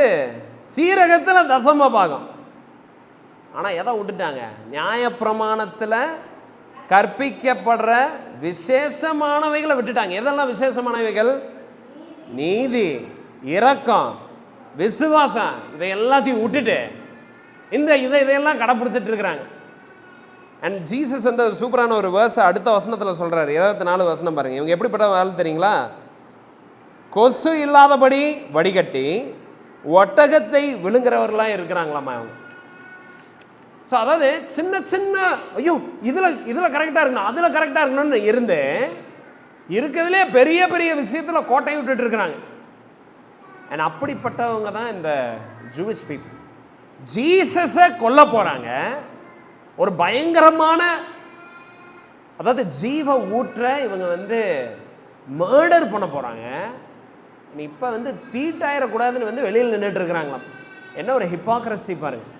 சீரகத்தில் தசம பாகம். ஆனால் எதை விட்டுட்டாங்க? நியாயப்பிரமாணத்தில் கற்பிக்கப்படுற விசேஷமானவைகளை விட்டுட்டாங்க. எதெல்லாம் விசேஷமானவைகள்? நீதி, இரக்கம், விசுவாசம், இதை எல்லாத்தையும் விட்டுட்டு இதையெல்லாம் கடைப்பிடிச்சிட்டு இருக்கிறாங்க. அண்ட் ஜீசஸ் வந்து ஒரு சூப்பரான ஒரு வேர்ஸை அடுத்த வசனத்தில் சொல்கிறார். 24 வசனம் பாருங்கள். இவங்க எப்படிப்பட்ட வேலை தெரியுங்களா? கொசு இல்லாதபடி வடிகட்டி ஒட்டகத்தை விழுங்குறவர்களாம் இருக்கிறாங்களாம்மா அவங்க. ஸோ அதாவது சின்ன சின்ன ஐயோ இதில் கரெக்டாக இருக்கணும், அதில் கரெக்டாக இருக்கணும்னு இருந்து இருக்கிறதுலே பெரிய பெரிய விஷயத்தில் கோட்டையை விட்டுட்டு இருக்கிறாங்க. அண்ட் அப்படிப்பட்டவங்க தான் இந்த ஜூவிஷ் பீப்புள். ஜீசஸை கொல்ல போகிறாங்க. ஒரு பயங்கரமான, அதாவது ஜீவ ஊற்ற இவங்க வந்து மர்டர் பண்ண போகிறாங்க. இப்போ வந்து தீட்டாயிடக்கூடாதுன்னு வந்து வெளியில் நின்றுட்டு இருக்கிறாங்களாம். என்ன ஒரு ஹிப்பாக்ரஸி பாருங்கள்.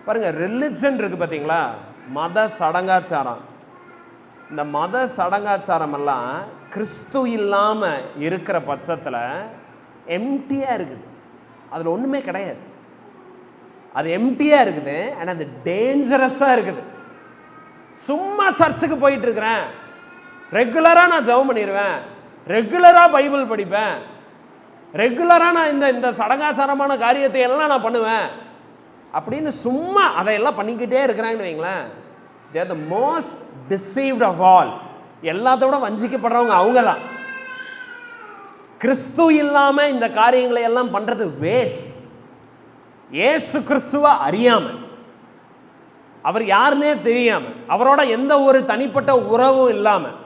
பாருங்கள், ரிலிஜன் இருக்குது பார்த்தீங்களா, மத சடங்காச்சாரம். இந்த மத சடங்காச்சாரம் எல்லாம் கிறிஸ்து இல்லாமல் இருக்கிற பட்சத்தில் எம்டியாக இருக்குது, அதில் ஒன்றுமே கிடையாது. அது எம்டியாக இருக்குது, ஆனால் அது டேஞ்சரஸாக இருக்குது. சும்மா சர்ச்சுக்கு போயிட்டு இருக்கிறேன், ரெகுலராக நான் ஜெபம் பண்ணிடுவேன், ரெகுலராக பைபிள் படிப்பேன், ரெகுலராக நான் இந்த சடங்காச்சாரமான காரியத்தை எல்லாம் நான் பண்ணுவேன் அப்படின்னு சும்மா அதையெல்லாம் பண்ணிக்கிட்டே இருக்கிறாங்கன்னு வைங்களேன். They are the most deceived of all. எல்லாத்தோட வஞ்சிக்கப்படுறவங்க அவங்க தான். கிறிஸ்து இல்லாமல் இந்த காரியங்களை எல்லாம் பண்ணுறது வேஸ்ட். ஏசு கிறிஸ்துவை அறியாமல், அவர் யாருன்னே தெரியாமல், அவரோட எந்த ஒரு தனிப்பட்ட உறவும் இல்லாமல்,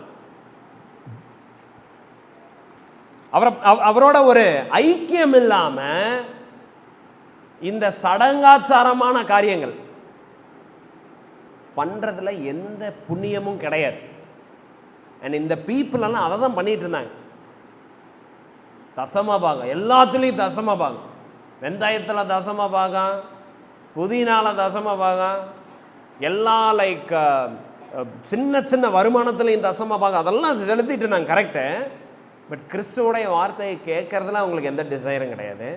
அவரோட ஒரு ஐக்கியம் இல்லாமல் இந்த சடங்காச்சாரமான அண்ட் இந்த பீப்புள் எல்லாம் அதை தான் பண்ணிட்டு இருந்தாங்க. தசமபாகம், எல்லாத்துலேயும் தசமபாகம், வெந்தயத்தில் தசமபாகம், புதினால தசமபாகம், எல்லா லைக் சின்ன சின்ன வருமானத்துலேயும் தசமபாகம், அதெல்லாம் செலுத்திட்டு இருந்தாங்க. கரெக்டு. பட் கிறிஸ்துவோடைய வார்த்தையை கேட்கறதுல அவங்களுக்கு எந்த டிசைரும் கிடையாது.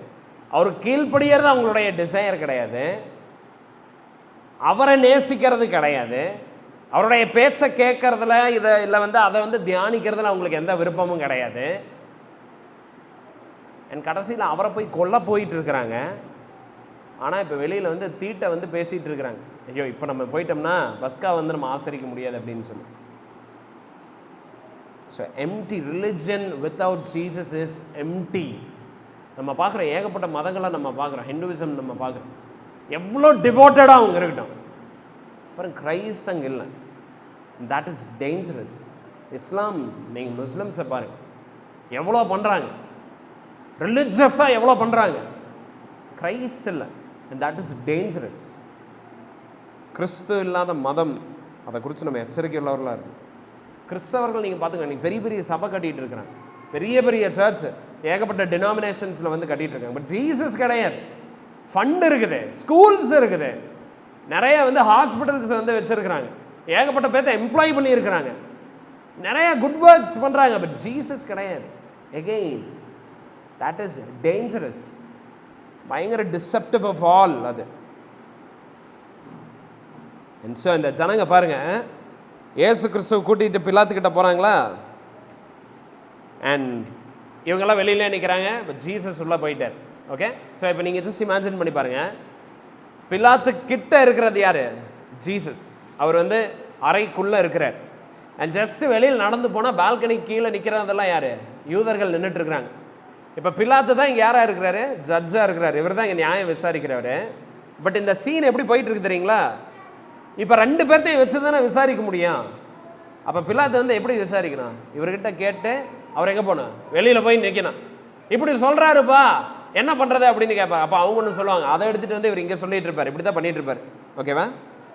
அவர் கீழ்ப்படியறது அவங்களுடைய டிசைர் கிடையாது. அவரை நேசிக்கிறது கிடையாது. அவருடைய பேச்சை கேட்கறதுல இல்லை அதை தியானிக்கிறதுல அவங்களுக்கு எந்த விருப்பமும் கிடையாது. என் கடைசியில் அவரை போய் கொல்ல போயிட்டு இருக்கிறாங்க. ஆனால் இப்போ வெளியில் தீட்டை பேசிகிட்டு இருக்கிறாங்க. ஐயோ, இப்போ நம்ம போயிட்டோம்னா பஸ்கா நம்ம ஆசரிக்க முடியாது அப்படின்னு சொல்லி. So empty religion without Jesus is empty. நம்ம பார்க்குற ஏகப்பட்ட மதங்களை நம்ம பார்க்குறோம். ஹிந்துவிசம் நம்ம பார்க்குறோம், எவ்வளோ டிவோட்டடாக அவங்க இருக்கட்டும். அப்புறம் கிரைஸ்ட் அங்கே இல்லை. That is dangerous. இஸ்லாம், நீங்கள் முஸ்லிம்ஸை பாருங்கள், எவ்வளோ பண்ணுறாங்க, ரிலிஜியஸாக எவ்வளோ பண்ணுறாங்க. கிரைஸ்ட் இல்லை. And that is dangerous. கிறிஸ்து இல்லாத மதம், அதை குறித்து நம்ம எச்சரிக்கை உள்ளவர்களாக இருக்கும். கிறிஸ்தவர்கள் நீங்கள் பார்த்துங்க, நீங்கள் பெரிய பெரிய சபை கட்டிகிட்டு இருக்கிறாங்க, பெரிய பெரிய சர்ச், ஏகப்பட்ட டினாமினேஷன்ஸில் கட்டிகிட்டு இருக்காங்க. பட் ஜீசஸ் கிடையாது. ஃபண்ட் இருக்குது, ஸ்கூல்ஸ் இருக்குது, நிறைய ஹாஸ்பிட்டல்ஸ் வச்சுருக்கிறாங்க, ஏகப்பட்ட பேர்த்த எம்ப்ளாய் பண்ணியிருக்கிறாங்க, நிறைய குட் ஒர்க்ஸ் பண்ணுறாங்க. பட் ஜீசஸ் கிடையாது. Again that is dangerous. பயங்கர டிசெப்டிவ் ஆஃப் ஆல் அது. ஸோ இந்த ஜனங்க பாருங்க, ஏசு கிறிஸ்துவ கூட்டிகிட்டு பிலாத்துக்கிட்ட போகிறாங்களா, அண்ட் இவங்கெல்லாம் வெளியிலே நிற்கிறாங்க. இப்போ ஜீசஸ் உள்ளே போயிட்டார். ஓகே. ஸோ இப்போ நீங்கள் ஜஸ்ட் இமேஜின் பண்ணி பாருங்கள், பிலாத்து கிட்ட இருக்கிறது யார்? ஜீசஸ். அவர் அறைக்குள்ளே இருக்கிறார். அண்ட் ஜஸ்ட்டு வெளியில் நடந்து போனால் பால்கனி கீழே நிற்கிறதெல்லாம் யார்? யூதர்கள் நின்றுட்டு இருக்கிறாங்க. இப்போ பிலாத்து தான் இங்கே யாராக இருக்கிறாரு? ஜட்ஜாக இருக்கிறாரு. இவர் தான் இங்கே நியாயம் விசாரிக்கிறவர். பட் இந்த சீன் எப்படி போயிட்டு இருக்கு தெரியுங்களா? இப்போ 2 பேர்த்தையும் வச்சு தானே விசாரிக்க முடியும். அப்போ பிலாத்து எப்படி விசாரிக்கணும்? இவர்கிட்ட கேட்டு அவர் எங்கே போகணும்? வெளியில் போய் நிற்கணும். இப்படி சொல்கிறாருப்பா, என்ன பண்ணுறது அப்படின்னு கேட்பார். அப்போ அவங்க ஒன்று சொல்லுவாங்க, அதை எடுத்துகிட்டு இவர் இங்கே சொல்லிட்டு இருப்பார், இப்படி தான் பண்ணிட்டு இருப்பார். ஓகேவா?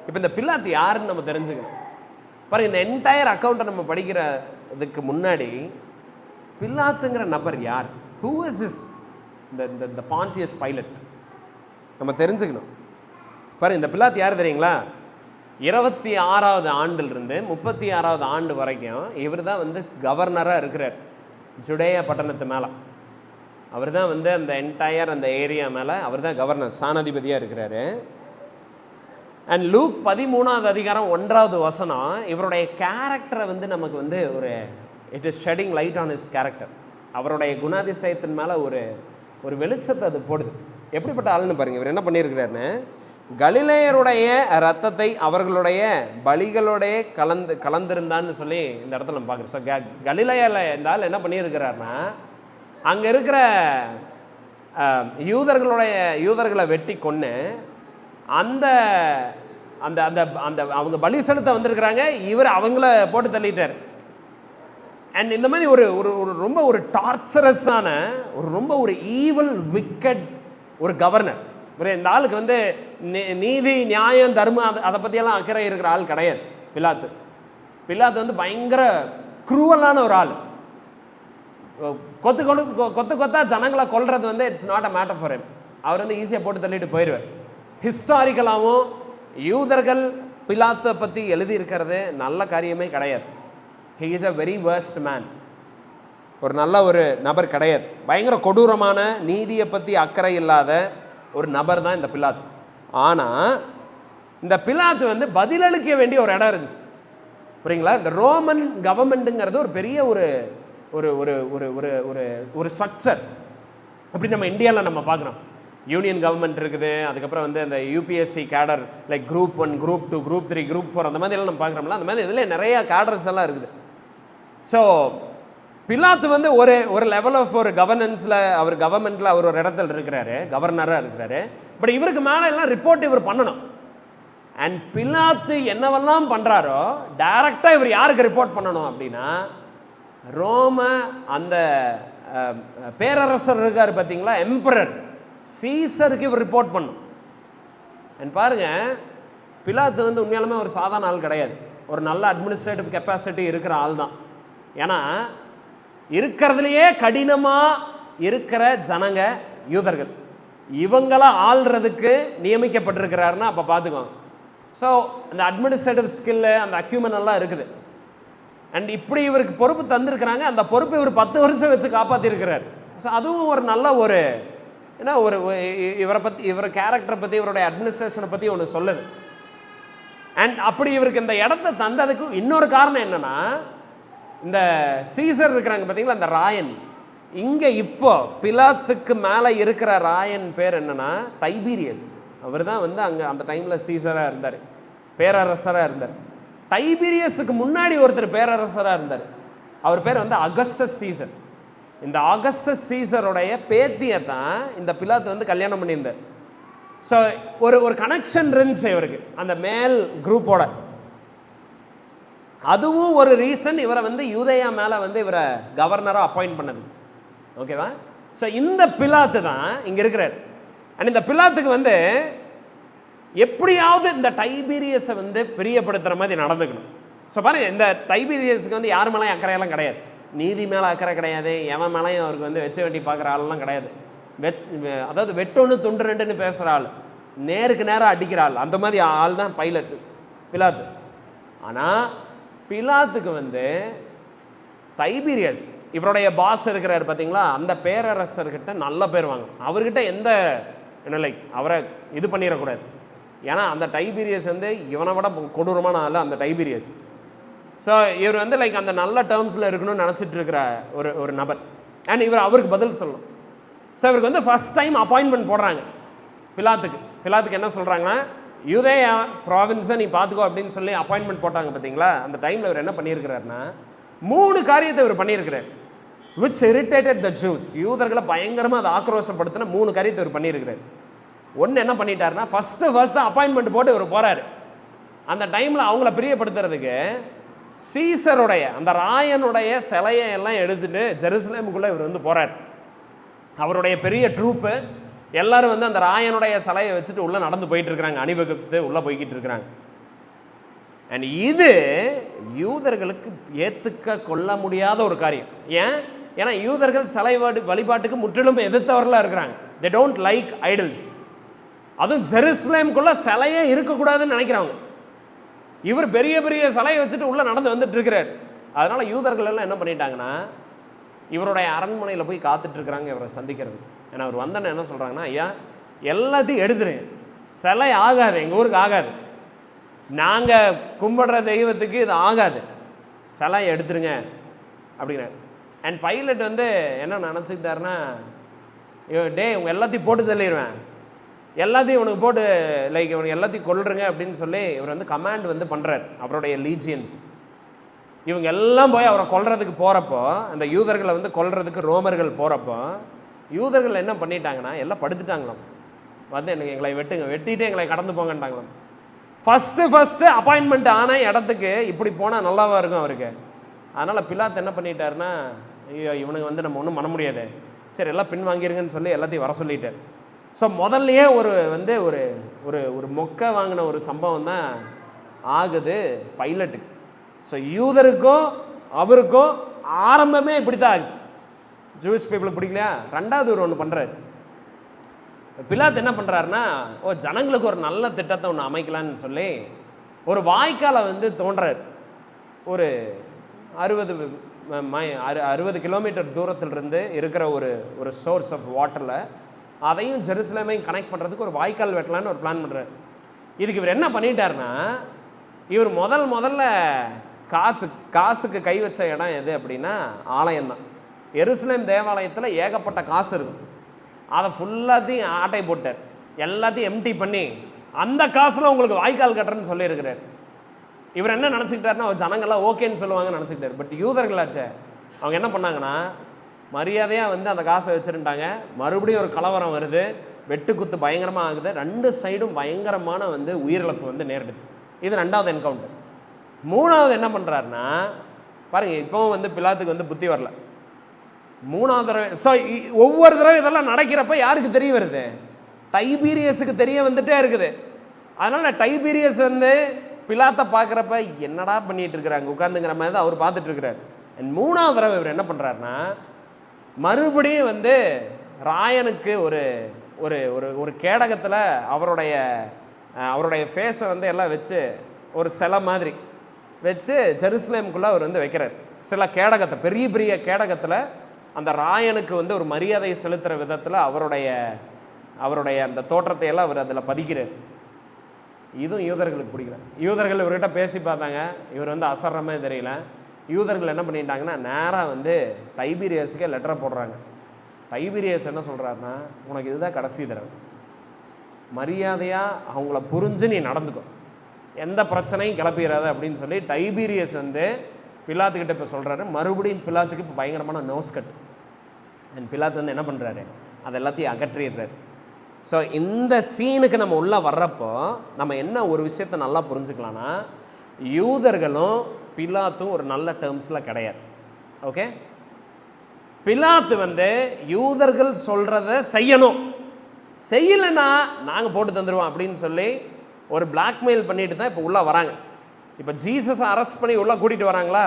இப்போ இந்த பிலாத்து யாருன்னு நம்ம தெரிஞ்சுக்கணும். பாருங்க, இந்த என்டையர் அக்கௌண்ட்டை நம்ம படிக்கிறதுக்கு முன்னாடி பிலாத்துங்கிற நபர் யார்? ஹூ இஸ் இஸ் இந்த பாண்டியஸ் பைலட் நம்ம தெரிஞ்சுக்கணும். பாருங்க, இந்த பிலாத்து யார் தெரியுங்களா? 26வது ஆண்டிலிருந்து 36வது ஆண்டு வரைக்கும் இவர் தான் கவர்னராக இருக்கிறார் ஜுடேயா பட்டணத்து மேலே. அவர் தான் அந்த என்டையர் அந்த ஏரியா மேலே அவர் தான் கவர்னர், ஸ்தானாதிபதியாக இருக்கிறாரு. அண்ட் லூக் 13வது அதிகாரம் 1வது வசனம் இவருடைய கேரக்டரை நமக்கு ஒரு it is shedding light on his character. அவருடைய குணாதிசயத்தின் மேலே ஒரு வெளிச்சத்தை அது போடுது. எப்படிப்பட்ட ஆளுன்னு பாருங்கள். இவர் என்ன பண்ணியிருக்கிறாருன்னு, கலிலேயருடைய ரத்தத்தை அவர்களுடைய பலிகளுடைய கலந்திருந்தான்னு சொல்லி இந்த இடத்துல நம்ம பார்க்குறோம். ஸோ கலிலேயில் இந்த ஆள் என்ன பண்ணியிருக்கிறாருன்னா, அங்கே இருக்கிற யூதர்களை வெட்டி கொன்று அந்த அந்த அந்த அந்த அவங்க பலி செலுத்த வந்திருக்கிறாங்க. இவர் அவங்கள போட்டு தள்ளிட்டார். அண்ட் இந்த மாதிரி ஒரு ரொம்ப ஒரு டார்ச்சரஸான ரொம்ப ஒரு ஈவில் விக்கெட் ஒரு கவர்னர். இந்த ஆளுக்கு நீதி நியாயம் தர்மம் அதை பற்றியெல்லாம் அக்கறை இருக்கிற ஆள் கிடையாது பிலாத்து. பிலாத்து பயங்கர குரூவலான ஒரு ஆள். கொத்தா ஜனங்களை கொல்றது it's not a matter for him. அவர் ஈஸியாக போட்டு தள்ளிட்டு போயிடுவார். ஹிஸ்டாரிக்கலாகவும் யூதர்கள் பிலாத்தை பற்றி எழுதியிருக்கிறது நல்ல காரியமே கிடையாது. He is a very worst man. ஒரு நல்ல ஒரு நபர் கிடையாது. பயங்கர கொடூரமான, நீதியை பற்றி அக்கறை இல்லாத ஒரு நபர் தான் இந்த பிலாத்து. ஆனால் இந்த பிலாத்து பதிலளிக்க வேண்டிய ஒரு இடம் இருந்துச்சு. புரியுங்களா? இந்த ரோமன் கவர்மெண்ட்டுங்கிறது ஒரு பெரிய ஒரு ஒரு ஒரு ஒரு ஒரு ஒரு ஸ்ட்ரக்சர். அப்படி நம்ம இந்தியாவில் நம்ம பார்க்குறோம். யூனியன் கவர்மெண்ட் இருக்குது, அதுக்கப்புறம் அந்த UPSC cadre like group 1, group 2, group 3, group 4 அந்த மாதிரி எல்லாம் நம்ம பார்க்குறோம்ல. அந்த மாதிரி இதில் நிறைய கேடர்ஸ் எல்லாம் இருக்குது. ஸோ பிலாத்து ஒரு லெவல் ஆஃப் ஒரு கவர்னன்ஸில் அவர் கவர்மெண்ட்டில் அவர் ஒரு இடத்துல இருக்கிறாரு, கவர்னராக இருக்கிறாரு. பட் இவருக்கு மேலே எல்லாம் ரிப்போர்ட் இவர் பண்ணணும். அண்ட் பிலாத்து என்னவெல்லாம் பண்ணுறாரோ டைரக்டாக இவர் யாருக்கு ரிப்போர்ட் பண்ணணும் அப்படின்னா, ரோம அந்த பேரரசர் இருக்கார் பார்த்தீங்களா, எம்பரர் சீசருக்கு இவர் ரிப்போர்ட் பண்ணும். அண்ட் பாருங்க, பிலாத்து உண்மையாலுமே ஒரு சாதாரண ஆள் கிடையாது. ஒரு நல்ல அட்மினிஸ்ட்ரேட்டிவ் கெப்பாசிட்டி இருக்கிற ஆள் தான். ஏன்னா இருக்கிறதுலையே கடினமாக இருக்கிற ஜனங்க யூதர்கள், இவங்கள ஆள்றதுக்கு நியமிக்கப்பட்டிருக்கிறாருன்னா அப்போ பார்த்துக்கோங்க. ஸோ அந்த அட்மினிஸ்ட்ரேட்டிவ் ஸ்கில்லு, அந்த அக்யூமெண்ட் எல்லாம் இருக்குது. அண்ட் இப்படி இவருக்கு பொறுப்பு தந்திருக்கிறாங்க. அந்த பொறுப்பை இவர் 10 வருஷம் வச்சு காப்பாற்றிருக்கிறார். ஸோ அதுவும் ஒரு நல்ல ஒரு ஏன்னா ஒரு இவரை பற்றி, இவர் கேரக்டரை பற்றி, இவருடைய அட்மினிஸ்ட்ரேஷனை பற்றி ஒன்று சொல்லுது. அண்ட் அப்படி இவருக்கு இந்த இடத்த தந்ததுக்கு இன்னொரு காரணம் என்னன்னா, இந்த சீசர் இருக்கிறாங்க பார்த்தீங்களா, அந்த ராயன், இங்கே இப்போ பிலாத்துக்கு மேலே இருக்கிற ராயன் பேர் என்னன்னா டைபீரியஸ். அவர் தான் வந்து அங்கே அந்த டைமில் சீசராக இருந்தார், பேரரசராக இருந்தார். டைபீரியஸுக்கு முன்னாடி ஒருத்தர் பேரரசராக இருந்தார். அவர் பேர் வந்து அகஸ்டஸ் சீசர். இந்த அகஸ்டஸ் சீசருடைய பேத்தியை தான் இந்த பிலாத்து வந்து கல்யாணம் பண்ணியிருந்தார். ஸோ ஒரு கனெக்ஷன் இருந்துச்சு இவருக்கு அந்த மேல் குரூப்போட. அதுவும் ஒரு ரீசன் இவரை வந்து யூதேயா மேலே வந்து இவரை கவர்னராக அப்பாயிண்ட் பண்ணது. ஓகேவா? ஸோ இந்த பிலாத்து தான் இங்கே இருக்கிறார். அண்ட் இந்த பிலாத்துக்கு வந்து எப்படியாவது இந்த டைபீரியஸை வந்து பிரியப்படுத்துகிற மாதிரி நடந்துக்கணும். ஸோ பாருங்க, இந்த டைபீரியஸுக்கு வந்து யார் மேலே அக்கறையெல்லாம் கிடையாது, நீதி மேலே அக்கறை கிடையாது, எவன் மேலேயும் அவருக்கு வந்து வச்சு வெட்டி பார்க்குற ஆளெல்லாம் கிடையாது. அதாவது வெட்டொன்று துண்டு ரெண்டுன்னு பேசுகிற ஆள், நேருக்கு நேராக அடிக்கிற ஆள், அந்த மாதிரி ஆள் தான் பைலட் பிலாத்து. ஆனால் பிலாத்துக்கு வந்து டைபீரியஸ் இவருடைய பாஸ் இருக்கிறார் பார்த்தீங்களா, அந்த பேரரசர்கிட்ட நல்ல பேர் வாங்க. அவர்கிட்ட எந்த லைக் அவரை இது பண்ணிடக்கூடாது. ஏன்னா அந்த டைபீரியஸ் வந்து இவனை விட கொடூரமான ஆள் அந்த டைபீரியஸ். ஸோ இவர் வந்து லைக் அந்த நல்ல டேர்ம்ஸில் இருக்கணும்னு நினச்சிட்டு இருக்கிற ஒரு நபர். அண்ட் இவர் அவருக்கு பதில் சொல்லணும். ஸோ இவருக்கு வந்து ஃபஸ்ட் டைம் அப்பாயின்மெண்ட் போடுறாங்க பிலாத்துக்கு. பிலாத்துக்கு என்ன சொல்கிறாங்கன்னா, யூதேயா ப்ராவின்ஸை நீ பார்த்துக்கோ அப்படின்னு சொல்லி அப்பாயின்மெண்ட் போட்டாங்க பார்த்தீங்களா. அந்த டைமில் இவர் என்ன பண்ணியிருக்கிறாருன்னா 3 காரியத்தை இவர் பண்ணியிருக்கிறார். விச் இரிட்டேட்டட் த ஜூஸ், யூதர்களை பயங்கரமாக அதை ஆக்ரோஷப்படுத்தின 3 காரியத்தை இவர் பண்ணியிருக்கிறார். ஒன்று என்ன பண்ணிட்டாருன்னா, ஃபஸ்ட்டு அப்பாயின்மெண்ட் போட்டு இவர் போகிறாரு. அந்த டைமில் அவங்கள பிரியப்படுத்துறதுக்கு சீசருடைய அந்த ராயனுடைய சிலையை எல்லாம் எடுத்துட்டு ஜெருசலேமுக்குள்ளே இவர் வந்து போகிறார். அவருடைய பெரிய ட்ரூப்பு எல்லாரும் வந்து அந்த ராயனுடைய சிலையை வச்சுட்டு உள்ளே நடந்து போயிட்டு இருக்கிறாங்க, அணிவகுத்து உள்ளே போய்கிட்டு இருக்கிறாங்க. அண்ட் இது யூதர்களுக்கு ஏற்றுக்க கொள்ள முடியாத ஒரு காரியம். ஏன்னா யூதர்கள் சிலை வழிபாட்டுக்கு முற்றிலும் எதிர்த்தவர்களாக இருக்கிறாங்க. They don't like idols. அதுவும் ஜெருசலேமுக்குள்ளே சிலையே இருக்கக்கூடாதுன்னு நினைக்கிறாங்க. இவர் பெரிய பெரிய சிலையை வச்சுட்டு உள்ளே நடந்து வந்துட்டு இருக்கிறார். அதனால் யூதர்கள் எல்லாம் என்ன பண்ணிட்டாங்கன்னா, இவருடைய அரண்மனையில் போய் காத்துட்ருக்குறாங்க இவரை சந்திக்கிறது. ஏன்னா அவர் வந்தோன்னு என்ன சொல்கிறாங்கன்னா, ஐயா எல்லாத்தையும் எடுத்துருங்க, சிலை ஆகாது, எங்கள் ஊருக்கு ஆகாது, நாங்கள் கும்பிடுற தெய்வத்துக்கு இது ஆகாது, சிலை எடுத்துருங்க அப்படிங்கிறார். அண்ட் பைலட் வந்து என்ன நினச்சிக்கிட்டாருன்னா, டே இவங்க எல்லாத்தையும் போட்டு தள்ளிடுவேன், எல்லாத்தையும் உனக்கு போட்டு லைக் இவனுக்கு எல்லாத்தையும் கொல்லுறங்க அப்படின்னு சொல்லி இவர் வந்து கமாண்ட் வந்து பண்ணுறார் அவருடைய லீஜியன்ஸ். இவங்க எல்லாம் போய் அவரை கொல்றதுக்கு போகிறப்போ, அந்த யூதர்களை வந்து கொல்றதுக்கு ரோமர்கள் போகிறப்போ, யூதர்கள் என்ன பண்ணிட்டாங்கன்னா எல்லாம் படுத்துட்டாங்களாம். வந்து எங்களை வெட்டுங்க, வெட்டிட்டு எங்களை கடந்து போங்கன்ட்டாங்களாம். ஃபஸ்ட்டு அப்பாயின்மெண்ட் ஆன இடத்துக்கு இப்படி போனால் நல்லாவா இருக்கும் அவருக்கு. அதனால் பிலாத்து என்ன பண்ணிட்டாருன்னா, ஐயோ இவனுக்கு வந்து நம்ம ஒன்றும் பண்ண முடியாது, சரி எல்லாம் பின் வாங்கிருங்கன்னு சொல்லி எல்லாத்தையும் வர சொல்லிட்டார். ஸோ முதல்லையே ஒரு வந்து ஒரு ஒரு ஒரு மொக்கை வாங்கின ஒரு சம்பவம் தான் ஆகுது பைலட்டுக்கு. ஸோ யூதருக்கும் அவருக்கும் ஆரம்பமே இப்படி தான் ஆகுது. ஜூஸ் பீப்புளுக்கு பிடிக்கலையா, ரெண்டாவது ஒரு ஒன்று பண்ணுறாரு. பிலாத்து என்ன பண்ணுறாருன்னா, ஜனங்களுக்கு ஒரு நல்ல திட்டத்தை ஒன்று அமைக்கலான்னு சொல்லி ஒரு வாய்க்காலை வந்து தோன்றார். ஒரு 60 கிலோமீட்டர் தூரத்திலிருந்து இருக்கிற ஒரு சோர்ஸ் ஆஃப் வாட்டரில் அதையும் ஜெருசலேமையும் கனெக்ட் பண்ணுறதுக்கு ஒரு வாய்க்கால் வெட்டலான்னு ஒரு பிளான் பண்ணுறார். இதுக்கு இவர் என்ன பண்ணிட்டாருன்னா, இவர் முதல்ல காசுக்கு கை வச்ச இடம் எது அப்படின்னா ஆலயம்தான். எருசலேம் தேவாலயத்தில் ஏகப்பட்ட காசு இருக்கும், அதை ஃபுல்லாத்தையும் ஆட்டை போட்டார், எல்லாத்தையும் எம்டி பண்ணி அந்த காசில் உங்களுக்கு வாய்க்கால் கட்டுறேன்னு சொல்லியிருக்கிறார். இவர் என்ன நினச்சிக்கிட்டாருன்னா, ஜனங்கள்லாம் ஓகேன்னு சொல்லுவாங்கன்னு நினச்சிக்கிட்டார். பட் யூதர்களாச்சே அவங்க என்ன பண்ணாங்கன்னா, மரியாதையாக வந்து அந்த காசை வச்சுருந்தாங்க. மறுபடியும் ஒரு கலவரம் வருது, வெட்டு குத்து பயங்கரமாக ஆகுது, 2 சைடும் பயங்கரமான வந்து உயிரிழப்பு வந்து நேரிடுது. இது 2வது என்கவுண்டர். 3வது என்ன பண்ணுறாருன்னா, பாருங்கள் இப்போவும் வந்து பிலாத்துக்கு வந்து புத்தி வரல. 3வது தடவை ஸோ ஒவ்வொரு தடவை இதெல்லாம் நடக்கிறப்ப யாருக்கு தெரிய வருது, டைபீரியஸுக்கு தெரிய வந்துட்டே இருக்குது. அதனால் டைபீரியஸ் வந்து பிலாத்தை பார்க்குறப்ப என்னடா பண்ணிகிட்டு இருக்கிறாங்க உட்காந்துங்கிற மாதிரி தான் அவர் பார்த்துட்ருக்கிறார். மூணாவது தடவை இவர் என்ன பண்ணுறாருன்னா மறுபடியும் வந்து ராயனுக்கு ஒரு ஒரு ஒரு ஒரு கேடகத்தில் அவருடைய ஃபேஸை வந்து எல்லாம் வச்சு ஒரு சிலை மாதிரி வச்சு ஜெருசலேமுக்குள்ளே அவர் வந்து வைக்கிறார். சில கேடகத்தை, பெரிய பெரிய கேடகத்தில் அந்த ராயனுக்கு வந்து ஒரு மரியாதை செலுத்துகிற விதத்தில் அவருடைய அந்த தோற்றத்தை எல்லாம் அவர் அதில் பதிக்கிறார். இதுவும் யூதர்களுக்கு பிடிக்கல. யூதர்கள் இவர்கிட்ட பேசி பார்த்தாங்க, இவர் வந்து அசர்ற மாதிரி தெரியல. யூதர்கள் என்ன பண்ணிட்டாங்கன்னா நேராக வந்து டைபீரியஸுக்கே லெட்டரை போடுறாங்க. டைபீரியஸ் என்ன சொல்கிறாருன்னா, உனக்கு இதுதான் கடைசி தடவை, மரியாதையாக அவங்கள புரிஞ்சு நீ நடந்துக்கோ, எந்த பிரச்சனையும் கிளப்பிடாது அப்படின்னு சொல்லி டைபீரியஸ் வந்து பிலாத்துக்கிட்ட இப்போ சொல்கிறாரு. மறுபடியும் பிலாத்துக்கு இப்போ பயங்கரமான நோஸ் கட். அண்ட் பிலாத்து வந்து என்ன பண்ணுறாரு, அது எல்லாத்தையும் அகற்றிடுறாரு. ஸோ இந்த சீனுக்கு நம்ம உள்ளே வர்றப்போ நம்ம என்ன ஒரு விஷயத்தை நல்லா புரிஞ்சுக்கலாம்னா, யூதர்களும் பிலாத்தும் ஒரு நல்ல டேர்ம்ஸில் கிடையாது. ஓகே, பிலாத்து வந்து யூதர்கள் சொல்கிறத செய்யணும், செய்யலைன்னா நாங்கள் போட்டு தந்துடுவோம் அப்படின்னு சொல்லி ஒரு பிளாக்மெயில் பண்ணிட்டு தான் இப்போ உள்ளே வராங்க. இப்போ ஜீசஸை அரெஸ்ட் பண்ணி உள்ளே கூட்டிகிட்டு வராங்களா?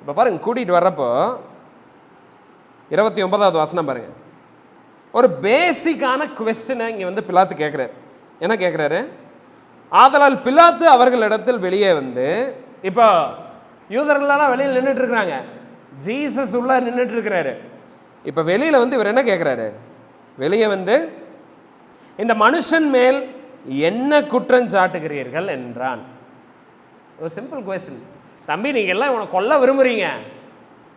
இப்போ பாருங்கள், கூட்டிகிட்டு வர்றப்போ 29வது வசனம் பாருங்கள். ஒரு பேசிக்கான குவெஸ்டனை இங்கே வந்து பிலாத்து கேட்குறாரு. என்ன கேட்குறாரு? ஆதலால் பிலாத்து அவர்களிடத்தில் வெளியே வந்து, இப்போ யூதர்களெல்லாம் வெளியில் நின்றுட்டு இருக்கிறாங்க, ஜீசஸ் உள்ள நின்றுட்டு இருக்கிறாரு. இப்போ வெளியில் வந்து இவர் என்ன கேட்குறாரு? வெளியே வந்து, இந்த மனுஷன் மேல் என்ன குற்றம் சாட்டுகிறீர்கள் என்றான். ஒரு சிம்பிள் குவெஸ்டன். தம்பி, நீங்கள் எல்லாம் இவனை கொல்ல விரும்புகிறீங்க,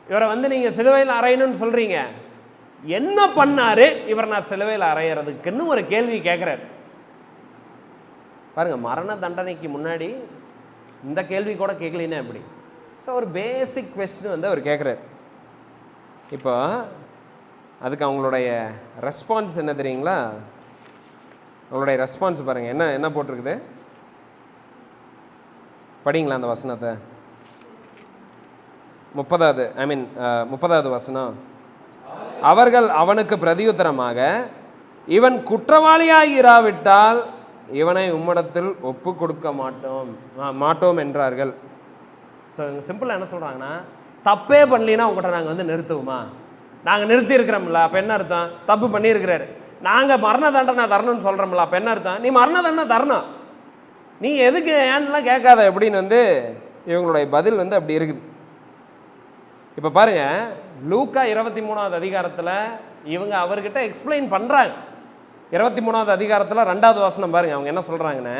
இவரை வந்து நீங்கள் சிலுவையில் அறையணும்னு சொல்கிறீங்க, என்ன பண்ணாரு இவர் நான் சிலுவையில் அறையிறதுக்குன்னு ஒரு கேள்வி கேட்குறாரு. பாருங்கள், மரண தண்டனைக்கு முன்னாடி இந்த கேள்வி கூட கேட்கலன்னா எப்படி? ஸோ ஒரு பேசிக் கொஸ்டின் வந்து அவர் கேட்குறாரு. இப்போ அதுக்கு அவங்களுடைய ரெஸ்பான்ஸ் என்ன தெரியுங்களா? அவங்களுடைய ரெஸ்பான்ஸ் பாருங்கள், என்ன போட்டிருக்குது படிங்களா அந்த வசனத்தை. 30வது வசனம். அவர்கள் அவனுக்கு பிரதியுத்தரமாக, இவன் குற்றவாளியாயிராவிட்டால் இவனை உம்மிடத்தில் ஒப்பு கொடுக்க மாட்டோம் என்றார்கள். ஸோ சிம்பிளாக என்ன சொல்கிறாங்கன்னா, தப்பே பண்ணலின்னா உங்கள்கிட்ட நாங்கள் வந்து நிறுத்துவோமா? நாங்கள் நிறுத்தி இருக்கிறோம்ல, அப்போ என்ன அர்த்தம்? தப்பு பண்ணியிருக்கிறாரு, நாங்கள் மரண தண்டனை தரணும்னு சொல்கிறோம்ல, அப்போ என்ன அர்த்தம்? நீ மரண தண்டனை தரணும், நீ எதுக்கு ஏன்லாம் கேட்காத அப்படின்னு வந்து இவங்களுடைய பதில் வந்து அப்படி இருக்குது. இப்போ பாருங்கள், லூக்கா 23வது அதிகாரத்தில் இவங்க அவர்கிட்ட எக்ஸ்பிளைன் பண்ணுறாங்க. 23வது அதிகாரத்தில் 2வது வசனம் பாருங்கள், அவங்க என்ன சொல்கிறாங்கன்னு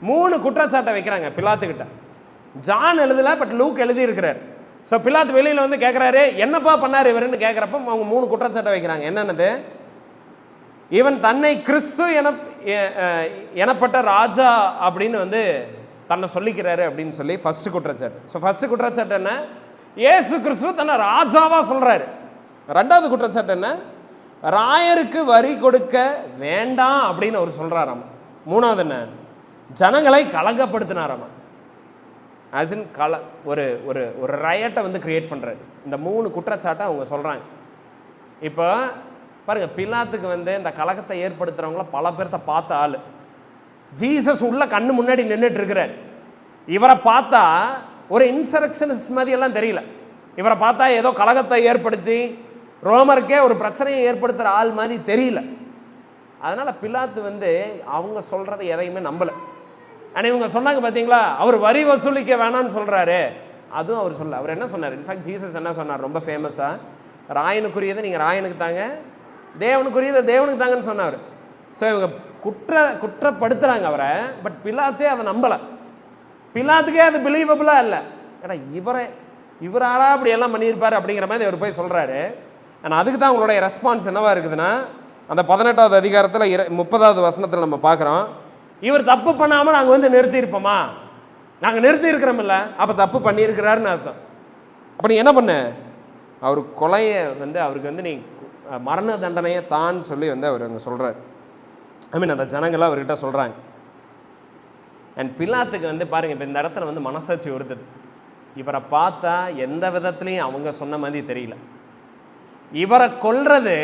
3 குற்றச்சாட்டை வைக்கிறாங்க பிலாத்துக்கிட்ட. ஜான் எழுதலை, பட் லூக் எழுதியிருக்கிறார். ஸோ பிலாத்து வெளியில் வந்து கேட்குறாரு, என்னப்பா பண்ணார் இவருன்னு கேட்குறப்ப அவங்க 3 குற்றச்சாட்டை வைக்கிறாங்க. என்னென்னது? இவன் தன்னை கிறிஸ்து எனப்பட்ட ராஜா அப்படின்னு வந்து தன்னை சொல்லிக்கிறாரு அப்படின்னு சொல்லி ஃபர்ஸ்ட் குற்றச்சாட்டு. ஸோ ஃபர்ஸ்ட் குற்றச்சாட்டு என்ன? இயேசு கிறிஸ்து தன்னை ராஜாவாக சொல்கிறாரு. 2வது குற்றச்சாட்டு என்ன? ராயருக்கு வரி கொடுக்க வேண்டாம் அப்படின்னு அவர் சொல்கிறாராம். 3வது என்ன? ஜனங்களை கலங்கப்படுத்தினாராம். ஆஸ்இன் ஒரு ஒரு ஒரு ரயட்டை வந்து கிரியேட் பண்ணுறாரு. இந்த 3 குற்றச்சாட்டை அவங்க சொல்கிறாங்க. இப்போ பாருங்கள், பிலாத்துக்கு வந்து இந்த கலகத்தை ஏற்படுத்துகிறவங்கள பல பேர்த்த பார்த்த ஆள். ஜீசஸ் உள்ள கண்ணு முன்னாடி நின்றுட்டு இருக்கிறார். இவரை பார்த்தா ஒரு இன்சரக்ஷனிஸ்ட் மாதிரியெல்லாம் தெரியல. இவரை பார்த்தா ஏதோ கலகத்தை ஏற்படுத்தி ரோமருக்கே ஒரு பிரச்சனையை ஏற்படுத்துகிற ஆள் மாதிரி தெரியல. அதனால் பிலாத்து வந்து அவங்க சொல்கிறத எதையுமே நம்பலை. ஆனால் இவங்க சொன்னாங்க பார்த்தீங்களா, அவர் வரி வசூலிக்க வேணான்னு சொல்கிறாரு, அதுவும் அவர் சொல்ல. அவர் என்ன சொன்னார்? இன்ஃபேக்ட் ஜீசஸ் என்ன சொன்னார் ரொம்ப ஃபேமஸாக? ராயனுக்குரியதை நீங்கள் ராயனுக்கு தாங்க, தேவனுக்குரியதை தேவனுக்கு தாங்கன்னு சொன்னார். ஸோ இவங்க குற்றப்படுத்துகிறாங்க அவரை. பட் பிலாத்தே அதை நம்பலை. பிலாத்துக்கே அது பிலீவபிளாக இல்லை. ஏன்னா இவராடா அப்படி எல்லாம் பண்ணியிருப்பார் அப்படிங்கிற மாதிரி அவர் போய் சொல்கிறாரு. ஆனால் அதுக்கு தான் அவங்களுடைய ரெஸ்பான்ஸ் என்னவா இருக்குதுன்னா, அந்த 18வது அதிகாரத்தில் 30வது வசனத்தில் நம்ம பார்க்குறோம், இவர் தப்பு பண்ணாமல் நாங்கள் வந்து நிறுத்தியிருப்போமா? நாங்கள் நிறுத்தி இருக்கிறோமில்ல, அப்போ தப்பு பண்ணியிருக்கிறாருன்னு அர்த்தம். அப்போ நீ என்ன பண்ண? அவர் கொலையை வந்து அவருக்கு வந்து நீ மரண தண்டனையை தான் சொல்லி வந்து அவர் அங்கே சொல்கிறார். அந்த ஜனங்கள்லாம் அவர்கிட்ட சொல்கிறாங்க. அண்ட் பிலாத்துக்கு வந்து பாருங்கள், இப்போ இந்த இடத்துல வந்து மனசாட்சி வருது. இவரை பார்த்தா எந்த விதத்துலையும் அவங்க சொன்ன மாதிரி தெரியல. இவரை கொல்றது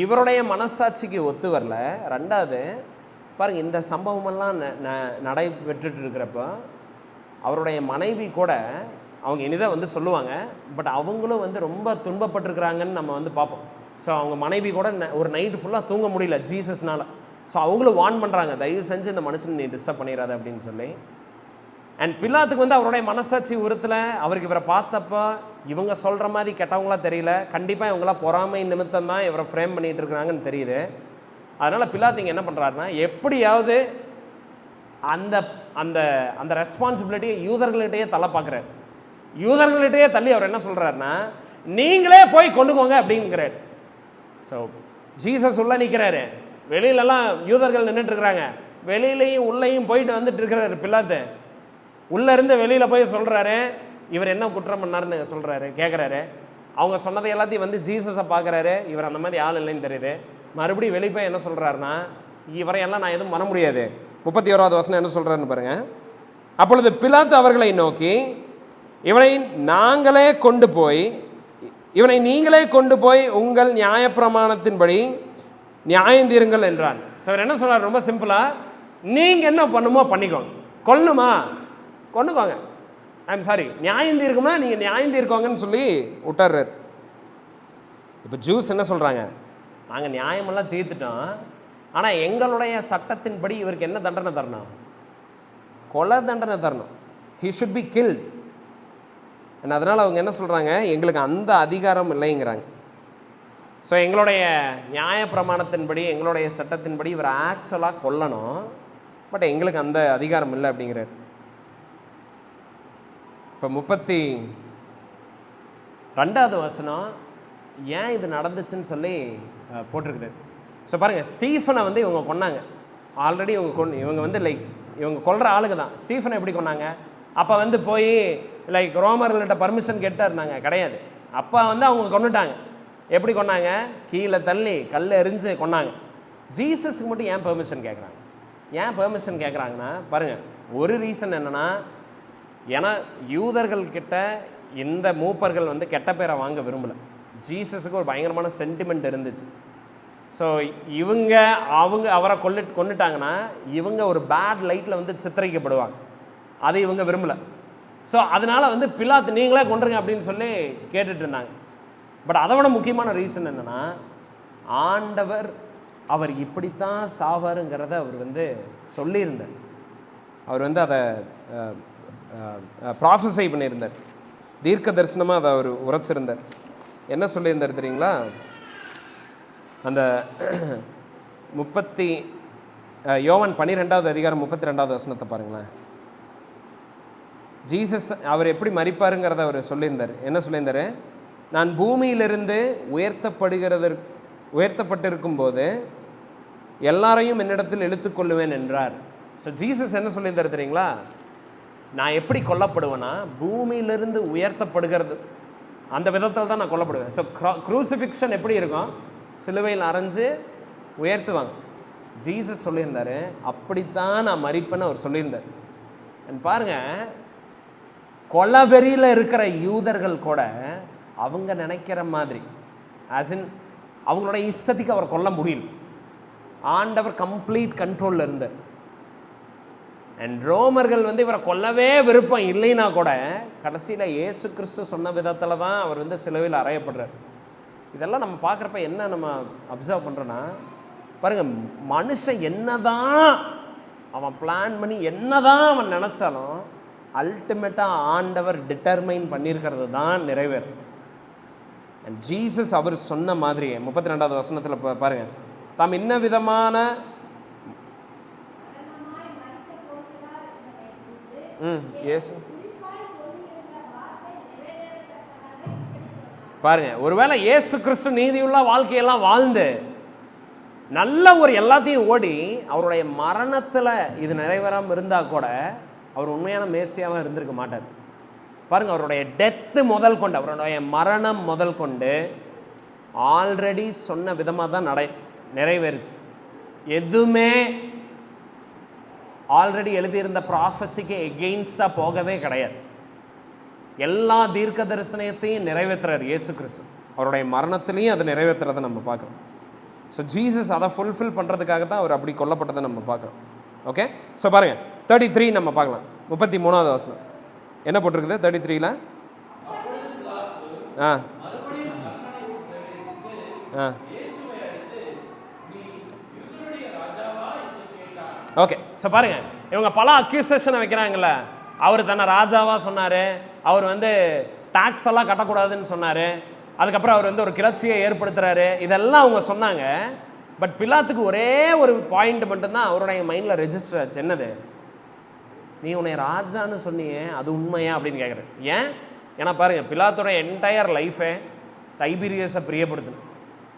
இவருடைய மனசாட்சிக்கு ஒத்து வரல. 2வது பாருங்கள், இந்த சம்பவமெல்லாம் நடைபெற்றுட்டு இருக்கிறப்போ அவருடைய மனைவி கூட அவங்க இனிதான் வந்து சொல்லுவாங்க. பட் அவங்களும் வந்து ரொம்ப துன்பப்பட்டிருக்கிறாங்கன்னு நம்ம வந்து பார்ப்போம். ஸோ அவங்க மனைவி கூட ஒரு நைட்டு ஃபுல்லாக தூங்க முடியல ஜீசஸ்னால. ஸோ அவங்களும் வார்ன் பண்ணுறாங்க, தயவு செஞ்சு இந்த மனுஷனை நீ டிஸ்டர்ப் பண்ணிடாத அப்படின்னு சொல்லி. அண்ட் பிலாத்துக்கு வந்து அவருடைய மனசாட்சி உறுத்தில் அவருக்கு இவரை பார்த்தப்போ இவங்க சொல்கிற மாதிரி கெட்டவங்களாம் தெரியல, கண்டிப்பாக இவங்களாம் பொறாமை நிமித்தம் தான் இவரை ஃப்ரேம் பண்ணிகிட்டு இருக்கிறாங்கன்னு தெரியுது. அதனால் பிலாத்து இங்கே என்ன பண்ணுறாருன்னா, எப்படியாவது அந்த அந்த அந்த ரெஸ்பான்சிபிலிட்டியை யூதர்கள்கிட்டயே தள்ள பார்க்குறாரு. யூதர்கள்கிட்டயே தள்ளி அவர் என்ன சொல்கிறாருன்னா, நீங்களே போய் கொண்டுக்கோங்க அப்படிங்கிறார். ஸோ ஜீசஸ் உள்ளே நிற்கிறாரு, வெளியிலலாம் யூதர்கள் நின்றுட்டு இருக்கிறாங்க, வெளியிலையும் உள்ளேயும் போயிட்டு வந்துட்டு இருக்கிறாரு பிலாத்து. உள்ளேருந்து வெளியில் போய் சொல்கிறாரு, இவர் என்ன குற்றம் பண்ணாருன்னு சொல்கிறாரு, கேட்குறாரு. அவங்க சொன்னதை எல்லாத்தையும் வந்து ஜீசஸை பார்க்குறாரு, இவர் அந்த மாதிரி ஆள் இல்லைன்னு தெரியுது. மறுபடியும் வெளியே போய் என்ன சொல்கிறாருன்னா, இவரையெல்லாம் நான் எதுவும் பண்ண முடியாது. 31வது வசனம் என்ன சொல்கிறாருன்னு பாருங்கள். அப்பொழுது பிலாத்து அவர்களை நோக்கி, இவனை நீங்களே கொண்டு போய் உங்கள் நியாயப்பிரமாணத்தின்படி நியாயம் தீருங்கள் என்றான். ஸோ அவர் என்ன சொல்கிறார், ரொம்ப சிம்பிளாக, நீங்கள் என்ன பண்ணுமோ பண்ணிக்கோங்க, கொல்லணுமா கொண்டுக்கோங்க, ஐம் சாரி நியாயம் தீர்க்கும்னா நீங்கள் நியாயம் தீர்க்கோங்கன்னு சொல்லி விட்டுறாரு. இப்போ ஜூஸ் என்ன சொல்கிறாங்க, நாங்கள் நியாயமெல்லாம் தீர்த்துட்டோம், ஆனால் எங்களுடைய சட்டத்தின்படி இவருக்கு என்ன தண்டனை தரணும், கொலை தண்டனை தரணும், ஹி ஷுட் பி கில்ட். அதனால் அவங்க என்ன சொல்கிறாங்க, எங்களுக்கு அந்த அதிகாரம் இல்லைங்கிறாங்க. ஸோ எங்களுடைய நியாய பிரமாணத்தின்படி எங்களுடைய சட்டத்தின்படி இவர் ஆக்சுவலாக கொல்லணும், பட் எங்களுக்கு அந்த அதிகாரம் இல்லை அப்படிங்கிறார். இப்போ 32வது வசனம் ஏன் இது நடந்துச்சுன்னு சொல்லி போட்டிருக்கிறார். ஸோ பாருங்கள், ஸ்டீஃபனை வந்து இவங்க கொன்னாங்க ஆல்ரெடி. இவங்க வந்து லைக் இவங்க கொல்கிற ஆளுங்க தான். ஸ்டீஃபனை எப்படி கொன்னாங்க, அப்போ வந்து போய் லைக் ரோமர்கள்ட்ட பர்மிஷன் கேட்டால் இருந்தாங்க, கிடையாது. அப்போ வந்து அவங்க கொண்டுட்டாங்க. எப்படி கொண்டாங்க, கீழே தள்ளி கல் எறிஞ்சு கொண்டாங்க. ஜீசஸுக்கு மட்டும் ஏன் பெர்மிஷன் கேட்குறாங்க? ஏன் பெர்மிஷன் கேட்குறாங்கன்னா பாருங்கள், ஒரு ரீசன் என்னென்னா, ஏன்னா யூதர்கள்கிட்ட இந்த மூப்பர்கள் வந்து கெட்ட பேரை வாங்க விரும்பலை. ஜீசஸுக்கு ஒரு பயங்கரமான சென்டிமெண்ட் இருந்துச்சு. ஸோ அவங்க அவரை கொண்டுட்டாங்கன்னா இவங்க ஒரு பேட் லைட்டில் வந்து சித்தரிக்கப்படுவாங்க, அதை இவங்க விரும்பலை. ஸோ அதனால் வந்து பிலாத்து நீங்களே கொண்டுருங்க அப்படின்னு சொல்லி கேட்டுட்டு இருந்தாங்க. பட் அதை விட முக்கியமான ரீசன் என்னென்னா, ஆண்டவர் அவர் இப்படித்தான் சாவாருங்கிறத அவர் வந்து சொல்லியிருந்தார். அவர் வந்து அதை ப்ராஃபஸை பண்ணியிருந்தார், தீர்க்க தரிசனமாக அதை அவர் உரைச்சிருந்தார். என்ன சொல்லியிருந்தார் தெரியுங்களா? அந்த யோவான் 12வது அதிகாரம் 32வது வசனத்தை பாருங்களேன். ஜீசஸ் அவர் எப்படி மரிப்பாருங்கிறத அவர் சொல்லியிருந்தார். என்ன சொல்லியிருந்தார், நான் பூமியிலிருந்து உயர்த்தப்பட்டிருக்கும் போது எல்லாரையும் என்னிடத்தில் இழுத்துக்கொள்ளுவேன் என்றார். ஸோ ஜீசஸ் என்ன சொல்லியிருந்தார் தெரியுங்களா, நான் எப்படி கொல்லப்படுவேன்னா பூமியிலிருந்து உயர்த்தப்படுகிறது அந்த விதத்தில் தான் நான் கொல்லப்படுவேன். ஸோ க்ரூசிஃபிக்ஷன் எப்படி இருக்கும், சிலுவையில் அரைஞ்சு உயர்த்துவாங்க. ஜீசஸ் சொல்லியிருந்தார் அப்படித்தான் நான் மரிப்பேன்னு அவர் சொல்லியிருந்தார். பாருங்கள், கொலவெறியில் இருக்கிற யூதர்கள் கூட அவங்க நினைக்கிற மாதிரி ஆசின் அவங்களோட இஷ்டத்துக்கு அவர் கொல்ல முடியல. ஆண்டவர் கம்ப்ளீட் கண்ட்ரோலில் இருந்தார். அண்ட் ரோமர்கள் வந்து இவரை கொல்லவே விருப்பம் இல்லைன்னா கூட கடைசியில் இயேசு கிறிஸ்து சொன்ன விதத்தில் தான் அவர் வந்து சிலுவையில் அறையப்படுறார். இதெல்லாம் நம்ம பார்க்குறப்ப என்ன நம்ம அப்சர்வ் பண்ணுறோன்னா, பாருங்கள், மனுஷன் என்னதான் அவன் பிளான் பண்ணி என்னதான் அவன் நினச்சாலும் அல்டிமேட்டாக ஆண்டவர் டிட்டர்மைன் பண்ணியிருக்கிறது தான் நிறைவேறும். அண்ட் ஜீசஸ் அவர் சொன்ன மாதிரி 32வது வசனத்தில் பாருங்கள், தாம் இன்ன விதமான பாருங்க, ஒருவேளை இயேசு கிறிஸ்து நீதியுள்ள வாழ்க்கையெல்லாம் வாழ்ந்து நல்ல ஒரு எல்லாத்தையும் ஓடி அவருடைய மரணத்தில் இது நிறைவேறாமல் இருந்தால் கூட அவர் உண்மையான மேசியாவாக இருந்திருக்க மாட்டார். பாருங்கள், அவருடைய டெத்து முதல் கொண்டு அவருடைய மரணம் முதல் கொண்டு ஆல்ரெடி சொன்ன விதமாக தான் நிறைவேறுச்சு. எதுவுமே ஆல்ரெடி எழுதியிருந்த ப்ராஃபஸிக்கு எகெயின்ஸ்டாக போகவே கிடையாது. எல்லா தீர்க்க தரிசனத்தையும் நிறைவேற்றுறார் இயேசு கிறிஸ்து. அவருடைய மரணத்திலையும் அதை நிறைவேற்றுறதை நம்ம பார்க்குறோம். ஸோ ஜீசஸ் அதை ஃபுல்ஃபில் பண்ணுறதுக்காக தான் அவர் அப்படி கொல்லப்பட்டதை நம்ம பார்க்குறோம். ஓகே, ஸோ பாருங்கள் 33 நம்ம பார்க்கலாம். 33வது வசனம் என்ன போட்டிருக்குது 33ல்? ஆ ஆ ஓகே. ஸோ பாருங்கள், இவங்க பல அக்யூசேஷனை வைக்கிறாங்கல்ல. அவர் தன்னை ராஜாவாக சொன்னார், அவர் வந்து டாக்ஸ் எல்லாம் கட்டக்கூடாதுன்னு சொன்னார், அதுக்கப்புறம் அவர் வந்து ஒரு கிளர்ச்சியை ஏற்படுத்துகிறாரு, இதெல்லாம் அவங்க சொன்னாங்க. பட் பிலாத்துக்கு ஒரே ஒரு பாயிண்ட் மட்டும்தான் அவருடைய மைண்டில் ரெஜிஸ்டர் ஆச்சு. என்னது? நீ உன்னை ராஜான்னு சொன்னியே, அது உண்மையா அப்படின்னு கேட்குறேன். ஏன்? ஏன்னா பாருங்கள், பிலாத்தோட என்டையர் லைஃபே டைபீரியஸை பிரியப்படுத்தணும்.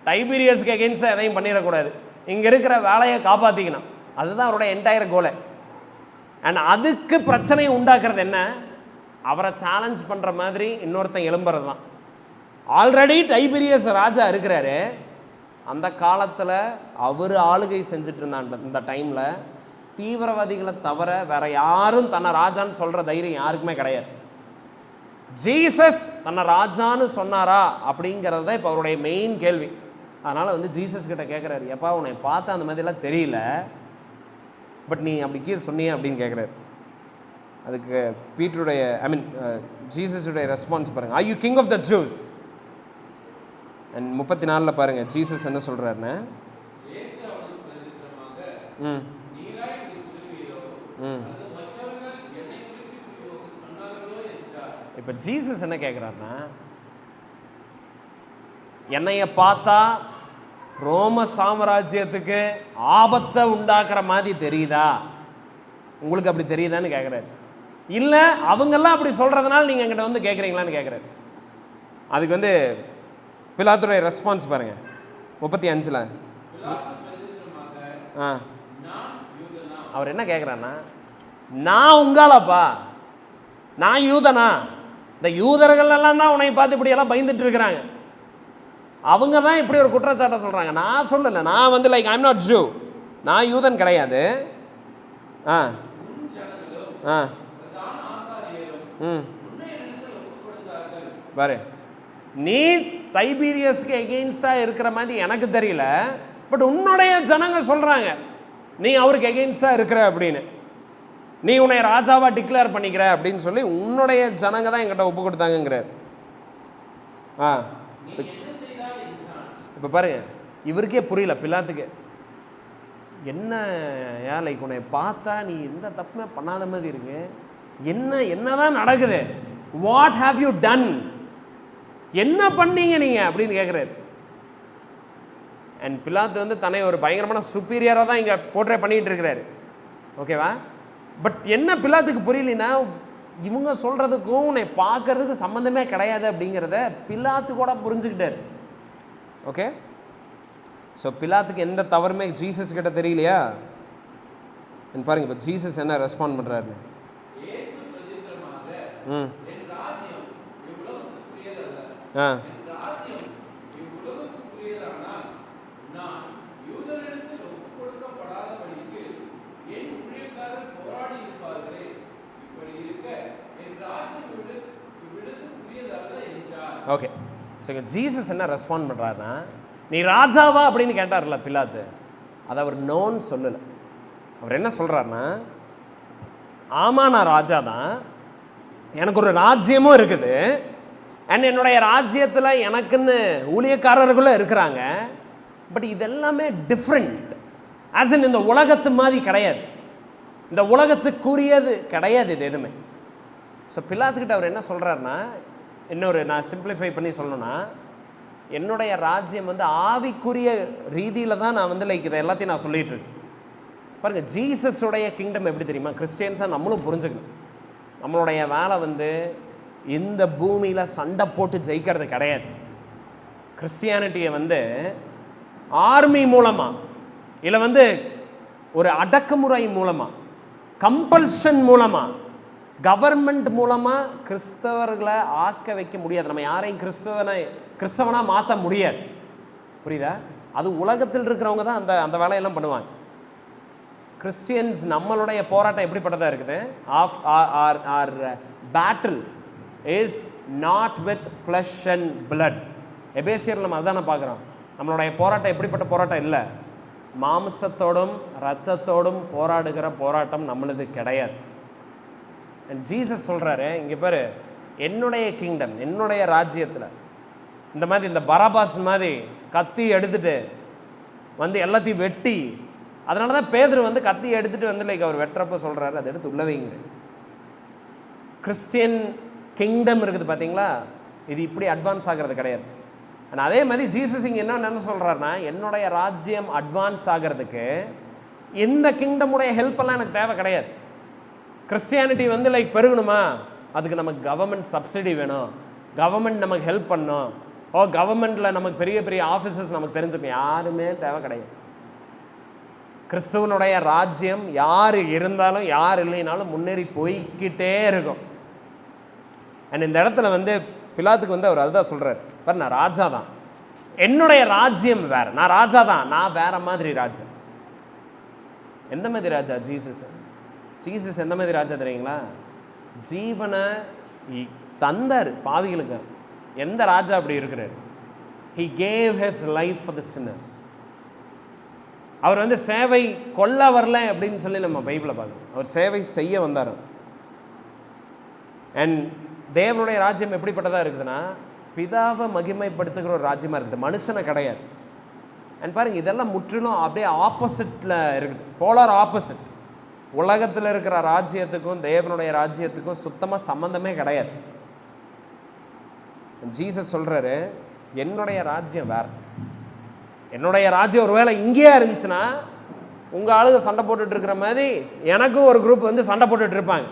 டைபீரியஸுக்கு எகெயின்ஸ்டாக எதையும் பண்ணிடக்கூடாது, இங்கே இருக்கிற வேலையை காப்பாற்றிக்கணும். அதுதான் அவருடைய என்டையர் கோலை. அண்ட் அதுக்கு பிரச்சனையை உண்டாக்குறது என்ன? அவரை சேலஞ்ச் பண்ணுற மாதிரி இன்னொருத்தன் எழும்புறது தான். ஆல்ரெடி டைபீரியஸ் ராஜா இருக்கிறாரு. அந்த காலத்தில் அவர் ஆளுகை செஞ்சுட்டு இருந்தான். இந்த டைமில் தீவிரவாதிகளை தவிர வேற யாரும் தன்னை ராஜான்னு சொல்கிற தைரியம் யாருக்குமே கிடையாது. ஜீசஸ் தன்னை ராஜான்னு சொன்னாரா அப்படிங்கிறத இப்போ அவருடைய மெயின் கேள்வி. அதனால் வந்து ஜீசஸ் கிட்ட கேட்குறாரு, எப்பா உன்னை பார்த்தா அந்த மாதிரிலாம் தெரியல, பட் நீ அப்படி கீழே சொன்னியே அப்படின்னு கேட்குறாரு. அதுக்கு பீட்டருடைய ஜீசஸுடைய ரெஸ்பான்ஸ் பாருங்கள். Are you king of the Jews? And 34 பாருங்கள் ஜீசஸ் என்ன சொல்கிறாருன்னு. இப்போ ஜீசஸ் என்ன கேட்குறாருன்னா, என்னைய பார்த்தா ரோம சாம்ராஜ்யத்துக்கு ஆபத்தை உண்டாக்குற மாதிரி தெரியுதா? உங்களுக்கு அப்படி தெரியுதான்னு கேட்குறாரு. இல்லை அவங்கெல்லாம் அப்படி சொல்கிறதுனால நீங்கள் என்கிட்ட வந்து கேட்குறீங்களான்னு கேட்குறாரு. அதுக்கு வந்து பிலாத்துடைய ரெஸ்பான்ஸ் பாருங்கள் 35. அவர் என்ன கேட்குறான்னா, நான் உங்களாப்பா, நான் யூதனா? இந்த யூதர்கள் எல்லாம் தான் உன்னை பார்த்து இப்படி எல்லாம் பயந்துட்டு இருக்கிறாங்க. அவங்க தான் இப்படி ஒரு குற்றச்சாட்டை சொல்கிறாங்க. நான் சொல்லலை, நான் வந்து லைக் ஐம் நாட் ஜூ, நான் யூதன் கிடையாது. பாரு, நீ டைபீரியஸ்க்கு எகெயின்ஸ்டாக இருக்கிற மாதிரி எனக்கு தெரியல, பட் உன்னுடைய ஜனங்க சொல்கிறாங்க நீ அவருக்கு எகெயின்ஸ்டாக இருக்கிற அப்படின்னு, நீ உன்னை ராஜாவாக டிக்ளேர் பண்ணிக்கிற அப்படின்னு சொல்லி உன்னுடைய ஜனங்க தான் என்கிட்ட ஒப்பு கொடுத்தாங்கிறார். இப்போ பாருங்க, இவருக்கே புரியல பிலாத்துக்கு. என்ன ஏன் லைக் உன்னை பார்த்தா நீ எந்த தப்புமே பண்ணாத மாதிரி இருக்கு, என்னதான் நடக்குது, வாட் ஹாவ் யூ டன், என்ன பண்ணீங்க நீங்கள் அப்படின்னு கேட்குறாரு. அண்ட் பிலாத்து வந்து தன்னை ஒரு பயங்கரமான சுப்பீரியராக தான் இங்கே போர்ட்ரே பண்ணிகிட்டு இருக்கிறாரு. ஓகேவா? பட் என்ன பிலாத்துக்கு புரியலன்னா, இவங்க சொல்கிறதுக்கும் உன்னை பார்க்கறதுக்கு சம்மந்தமே கிடையாது அப்படிங்கிறத பிலாத்து கூட புரிஞ்சுக்கிட்டார். ஓகே, ஸோ பிலாத்துக்கு எந்த தவறுமே ஜீசஸ் கிட்ட தெரியலையா? பாருங்க இப்போ ஜீசஸ் என்ன ரெஸ்பாண்ட் பண்ணுறாருன்னு. ஓகே, ஸோ ஜீசஸ் என்ன ரெஸ்பாண்ட் பண்ணுறாருன்னா, நீ ராஜாவா அப்படின்னு கேட்டார்ல பிலாத்து, அதை அவர் நோன்னு சொல்லலை. அவர் என்ன சொல்கிறாருன்னா, ஆமாம் நான் ராஜா தான், எனக்கு ஒரு ராஜ்யமும் இருக்குது, அண்ட் என்னுடைய ராஜ்யத்தில் எனக்குன்னு ஊழியக்காரர்களும் இருக்கிறாங்க, பட் இதெல்லாமே டிஃப்ரெண்ட். ஆஸ் இன் இந்த உலகத்து மாதிரி கிடையாது, இந்த உலகத்துக்குரியது கிடையாது இது எதுவுமே. ஸோ பிலாத்துக்கிட்ட அவர் என்ன சொல்கிறாருன்னா, இன்னொரு நான் சிம்பிளிஃபை பண்ணி சொல்லணும்னா, என்னுடைய ராஜ்யம் வந்து ஆவிக்குரிய ரீதியில் தான் நான் வந்து லைக் இதை எல்லாத்தையும் நான் சொல்லிகிட்டு இருக்கேன். பாருங்கள், ஜீசஸுடைய கிங்டம் எப்படி தெரியுமா? கிறிஸ்டியன்ஸாக நம்மளும் புரிஞ்சுக்கணும். நம்மளுடைய வேலை வந்து இந்த பூமியில் சண்டை போட்டு ஜெயிக்கிறது கிடையாது. கிறிஸ்டியானிட்டியை வந்து ஆர்மி மூலமாக, இல்லை வந்து ஒரு அடக்குமுறை மூலமாக, கம்பல்ஷன் மூலமாக, கவர்மெண்ட் மூலமாக கிறிஸ்தவர்களை ஆக்க வைக்க முடியாது. நம்ம யாரையும் கிறிஸ்தவனாக மாற்ற முடியாது. புரியுதா? அது உலகத்தில் இருக்கிறவங்க தான் அந்த வேலையெல்லாம் பண்ணுவாங்க. கிறிஸ்டியன்ஸ் நம்மளுடைய போராட்டம் எப்படிப்பட்டதாக இருக்குது? Our battle is not with flesh and blood. எபேசியர் நம்ம அதான பார்க்குறோம். நம்மளுடைய போராட்டம் எப்படிப்பட்ட போராட்டம் இல்லை, மாம்சத்தோடும் இரத்தத்தோடும் போராடுகிற போராட்டம் நம்மளது கிடையாது. அண்ட் ஜீசஸ் சொல்கிறாரு, இங்கே பாரு, என்னுடைய கிங்டம், என்னுடைய ராஜ்யத்தில் இந்த மாதிரி இந்த பராபாஸ் மாதிரி கத்தி எடுத்துட்டு வந்து எல்லாத்தையும் வெட்டி, அதனால தான் பேதுரு வந்து கத்தி எடுத்துகிட்டு வந்து லைக் அவர் வெட்டுறப்ப சொல்கிறாரு, அதை எடுத்து உள்ள வைங்க. கிறிஸ்டியன் கிங்டம் இருக்குது பார்த்தீங்களா, இது இப்படி அட்வான்ஸ் ஆகிறது கிடையாது. ஆனால் அதே மாதிரி ஜீசஸ் இங்கே என்ன சொல்கிறாருன்னா, என்னுடைய ராஜ்யம் அட்வான்ஸ் ஆகிறதுக்கு இந்த கிங்டமுடைய ஹெல்ப்பெல்லாம் எனக்கு தேவை கிடையாது. கிறிஸ்டியானிட்டி வந்து லைக் பெருகணுமா, அதுக்கு நமக்கு கவர்மெண்ட் சப்சிடி வேணும், கவர்மெண்ட் நமக்கு ஹெல்ப் பண்ணணும், கவர்மெண்ட்டில் நமக்கு பெரிய பெரிய ஆஃபீஸஸ் நமக்கு தெரிஞ்சுக்கணும், யாருமே தேவை கிடையாது. கிறிஸ்துவனுடைய ராஜ்யம் யார் இருந்தாலும் யார் இல்லைனாலும் முன்னேறி போய்கிட்டே இருக்கும். அண்ட் இந்த இடத்துல வந்து பிலாத்துக்கு வந்து அவர் அதுதான் சொல்கிறார், பாரு நான் ராஜா தான், என்னுடைய ராஜ்யம் வேறு, நான் ராஜா தான், நான் வேற மாதிரி ராஜா. எந்த மாதிரி ராஜா? ஜீசஸ் எந்த மாதிரி ராஜா தெரியுங்களா? ஜீவனை தந்தார் பாவிகளுக்கு. எந்த ராஜா அப்படி இருக்கிறார்? He gave his life for the sinners. அவர் வந்து சேவை கொல்ல வரல அப்படின்னு சொல்லி நம்ம பைபிளை பார்க்கணும், அவர் சேவை செய்ய வந்தார். அண்ட் தேவனுடைய ராஜ்யம் எப்படிப்பட்டதாக இருக்குதுன்னா, பிதாவை மகிமைப்படுத்துகிற ஒரு ராஜ்யமாக இருக்குது, மனுஷனை கிடையாது. அண்ட் பாருங்கள், இதெல்லாம் முற்றிலும் அப்படியே ஆப்போசிட்டில் இருக்குது, போலார் ஆப்போசிட். உலகத்தில் இருக்கிற ராஜ்யத்துக்கும் தேவனுடைய ராஜ்யத்துக்கும் சுத்தமாக சம்மந்தமே கிடையாது. ஜீசஸ் சொல்கிறாரு, என்னுடைய ராஜ்யம் வேறு. என்னுடைய ராஜ்யம் ஒருவேளை இங்கேயே இருந்துச்சுன்னா உங்கள் ஆளுங்க சண்டை போட்டுட்டு இருக்கிற மாதிரி எனக்கும் ஒரு குரூப் வந்து சண்டை போட்டுட்டு இருப்பாங்க.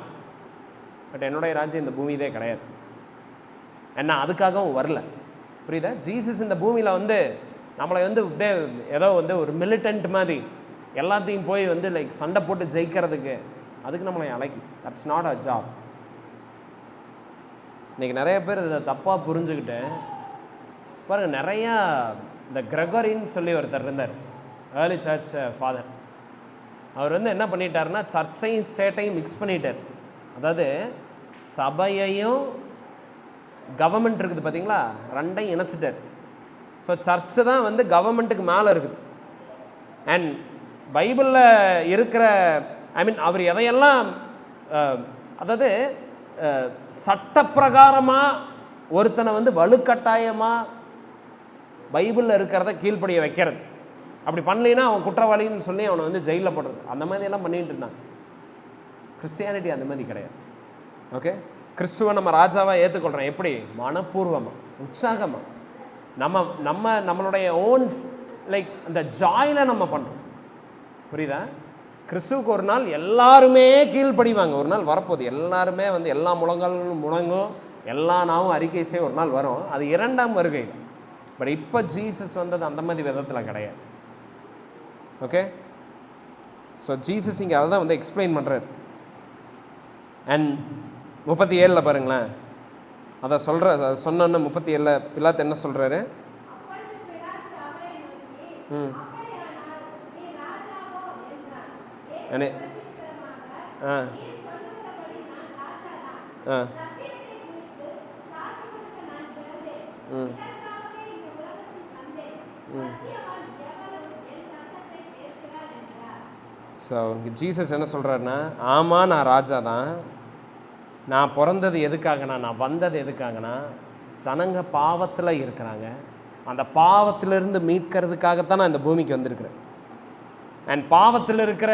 பட் என்னுடைய ராஜ்யம் இந்த பூமியிலே கிடையாது. என்ன அதுக்காகவும் வரல, புரியுதா? ஜீசஸ் இந்த பூமியில் வந்து நம்மளை வந்து அப்படியே ஏதோ வந்து ஒரு மிலிட்டன்ட் மாதிரி எல்லாத்தையும் போய் வந்து லைக் சண்டை போட்டு ஜெயிக்கிறதுக்கு அதுக்கு நம்மளை அழைக்கும். That's not a job. இன்றைக்கி நிறைய பேர் இதை தப்பாக புரிஞ்சுக்கிட்டு பாருங்கள், நிறையா இந்த கிரெகரின்னு சொல்லி ஒருத்தர் இருந்தார், ஏர்லி சர்ச் ஃபாதர். அவர் வந்து என்ன பண்ணிட்டாருன்னா, சர்ச்சையும் ஸ்டேட்டையும் மிக்ஸ் பண்ணிட்டார். அதாவது சபையையும் கவர்மெண்ட் இருக்குது பார்த்தீங்களா, ரெண்டையும் இணைச்சிட்டார். ஸோ சர்ச்சு தான் வந்து கவர்மெண்ட்டுக்கு மேலே இருக்குது. அண்ட் பைபிளில் இருக்கிற அவர் எதையெல்லாம் அதாவது சட்டப்பிரகாரமாக ஒருத்தனை வந்து வலுக்கட்டாயமாக பைபிளில் இருக்கிறத கீழ்ப்படிய வைக்கிறது, அப்படி பண்ணலைன்னா அவன் குற்றவாளின்னு சொல்லி அவனை வந்து ஜெயிலில் போடுறது, அந்த மாதிரியெல்லாம் பண்ணிகிட்டு இருந்தாங்க. கிறிஸ்டியானிட்டி அந்த மாதிரி கிடையாது. ஓகே, கிறிஸ்துவை நம்ம ராஜாவாக ஏற்றுக்கொள்கிறோம். எப்படி? மனப்பூர்வமாக, உற்சாகமாக, நம்மளுடைய ஓன் லைக் அந்த ஜாயில் நம்ம பண்ணுறோம், புரியுதா? கிறிஸ்துவுக்கு ஒரு நாள் எல்லாருமே கீழ்ப்படிவாங்க. ஒரு நாள் வரப்போகுது, எல்லாருமே வந்து எல்லா முழங்காலும் முழங்கும், எல்லா நாவும் அறிக்கை செய்ய ஒரு நாள் வரும். அது இரண்டாம் வருகையில். பட் இப்போ ஜீசஸ் வந்தது அந்த மாதிரி விதத்தில் கிடையாது. ஓகே, ஸோ ஜீசஸ் இங்கே அதை தான் வந்து எக்ஸ்பிளைன் பண்ணுறார். அண்ட் 37 பாருங்களேன், அதை சொன்னோன்னு 37 பிலாத்து என்ன சொல்கிறாரு? அண்ணே ஸோ இங்கே ஜீசஸ் என்ன சொல்கிறாருன்னா, ஆமாம் நான் ராஜா தான், நான் பிறந்தது எதுக்காகனா, நான் வந்தது எதுக்காகனா, ஜனங்க பாவத்தில் இருக்கிறாங்க, அந்த பாவத்திலிருந்து மீட்கிறதுக்காகத்தான் நான் இந்த பூமிக்கு வந்திருக்கிறேன். அண்ட் பாவத்தில் இருக்கிற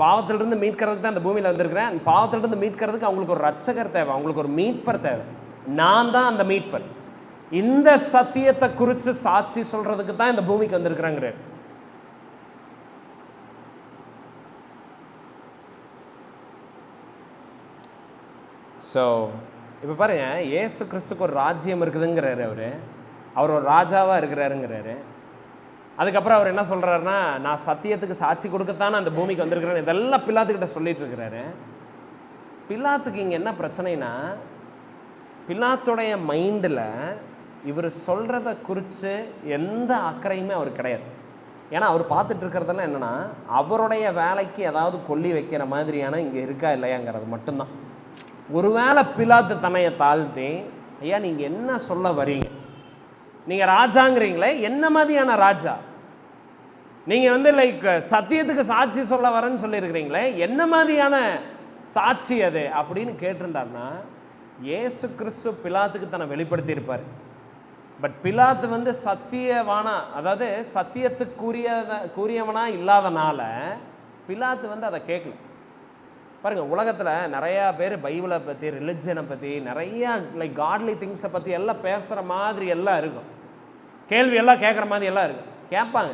பாவத்திலிருந்து மீட்கிறதுக்கு தான் இந்த பூமியில் வந்திருக்கிறேன். அண்ட் பாவத்திலிருந்து மீட்கிறதுக்கு அவங்களுக்கு ஒரு ரட்சகர் தேவை, அவங்களுக்கு ஒரு மீட்பர் தேவை. நான் தான் அந்த மீட்பர். இந்த சத்தியத்தை குறித்து சாட்சி சொல்கிறதுக்கு தான் இந்த பூமிக்கு வந்திருக்கிறாங்கிறார். ஸோ இப்போ பாருங்க, இயேசு கிறிஸ்துக்கு ஒரு ராஜ்யம் இருக்குதுங்கிறாரு. அவர் ஒரு ராஜாவாக இருக்கிறாருங்கிறாரு. அதுக்கப்புறம் அவர் என்ன சொல்கிறாருன்னா, நான் சத்தியத்துக்கு சாட்சி கொடுக்கத்தானே அந்த பூமிக்கு வந்திருக்கிறேன், இதெல்லாம் பிலாத்துக்கிட்ட சொல்லிட்டு இருக்கிறாரு. பிலாத்துக்கு இங்கே என்ன பிரச்சனைனா, பிலாத்துடைய மைண்டில் இவர் சொல்கிறத குறித்து எந்த அக்கறையுமே அவர் கிடையாது. ஏன்னா அவர் பார்த்துட்டு இருக்கிறதெல்லாம் என்னென்னா, அவருடைய வேலைக்கு ஏதாவது கொல்லி வைக்கிற மாதிரியான இங்கே இருக்கா இல்லையாங்கிறது மட்டும்தான். ஒருவேளை பிலாத்து தன்னையை தாழ்த்தி, ஐயா நீங்கள் என்ன சொல்ல வரீங்க, நீங்கள் ராஜாங்கிறீங்களே, என்ன மாதிரியான ராஜா? நீங்கள் வந்து லைக் சத்தியத்துக்கு சாட்சி சொல்ல வரேன்னு சொல்லியிருக்கிறீங்களே, என்ன மாதிரியான சாட்சி அது அப்படின்னு கேட்டிருந்தாருன்னா, இயேசு கிறிஸ்து பிலாத்துக்கு தன்னை வெளிப்படுத்தி இருப்பார். பட் பிலாத்து வந்து சத்தியவானா, அதாவது கூறியவனா இல்லாதனால பிலாத்து வந்து அதை கேட்கல. பாருங்கள், உலகத்தில் நிறையா பேர் பைபிளை பற்றி, ரிலிஜனை பற்றி, நிறையா லைக் காட்லி திங்ஸை பற்றி எல்லாம் பேசுகிற மாதிரி எல்லாம் இருக்கும், கேள்வி எல்லாம் கேட்குற மாதிரி எல்லாம் இருக்கும், கேட்பாங்க.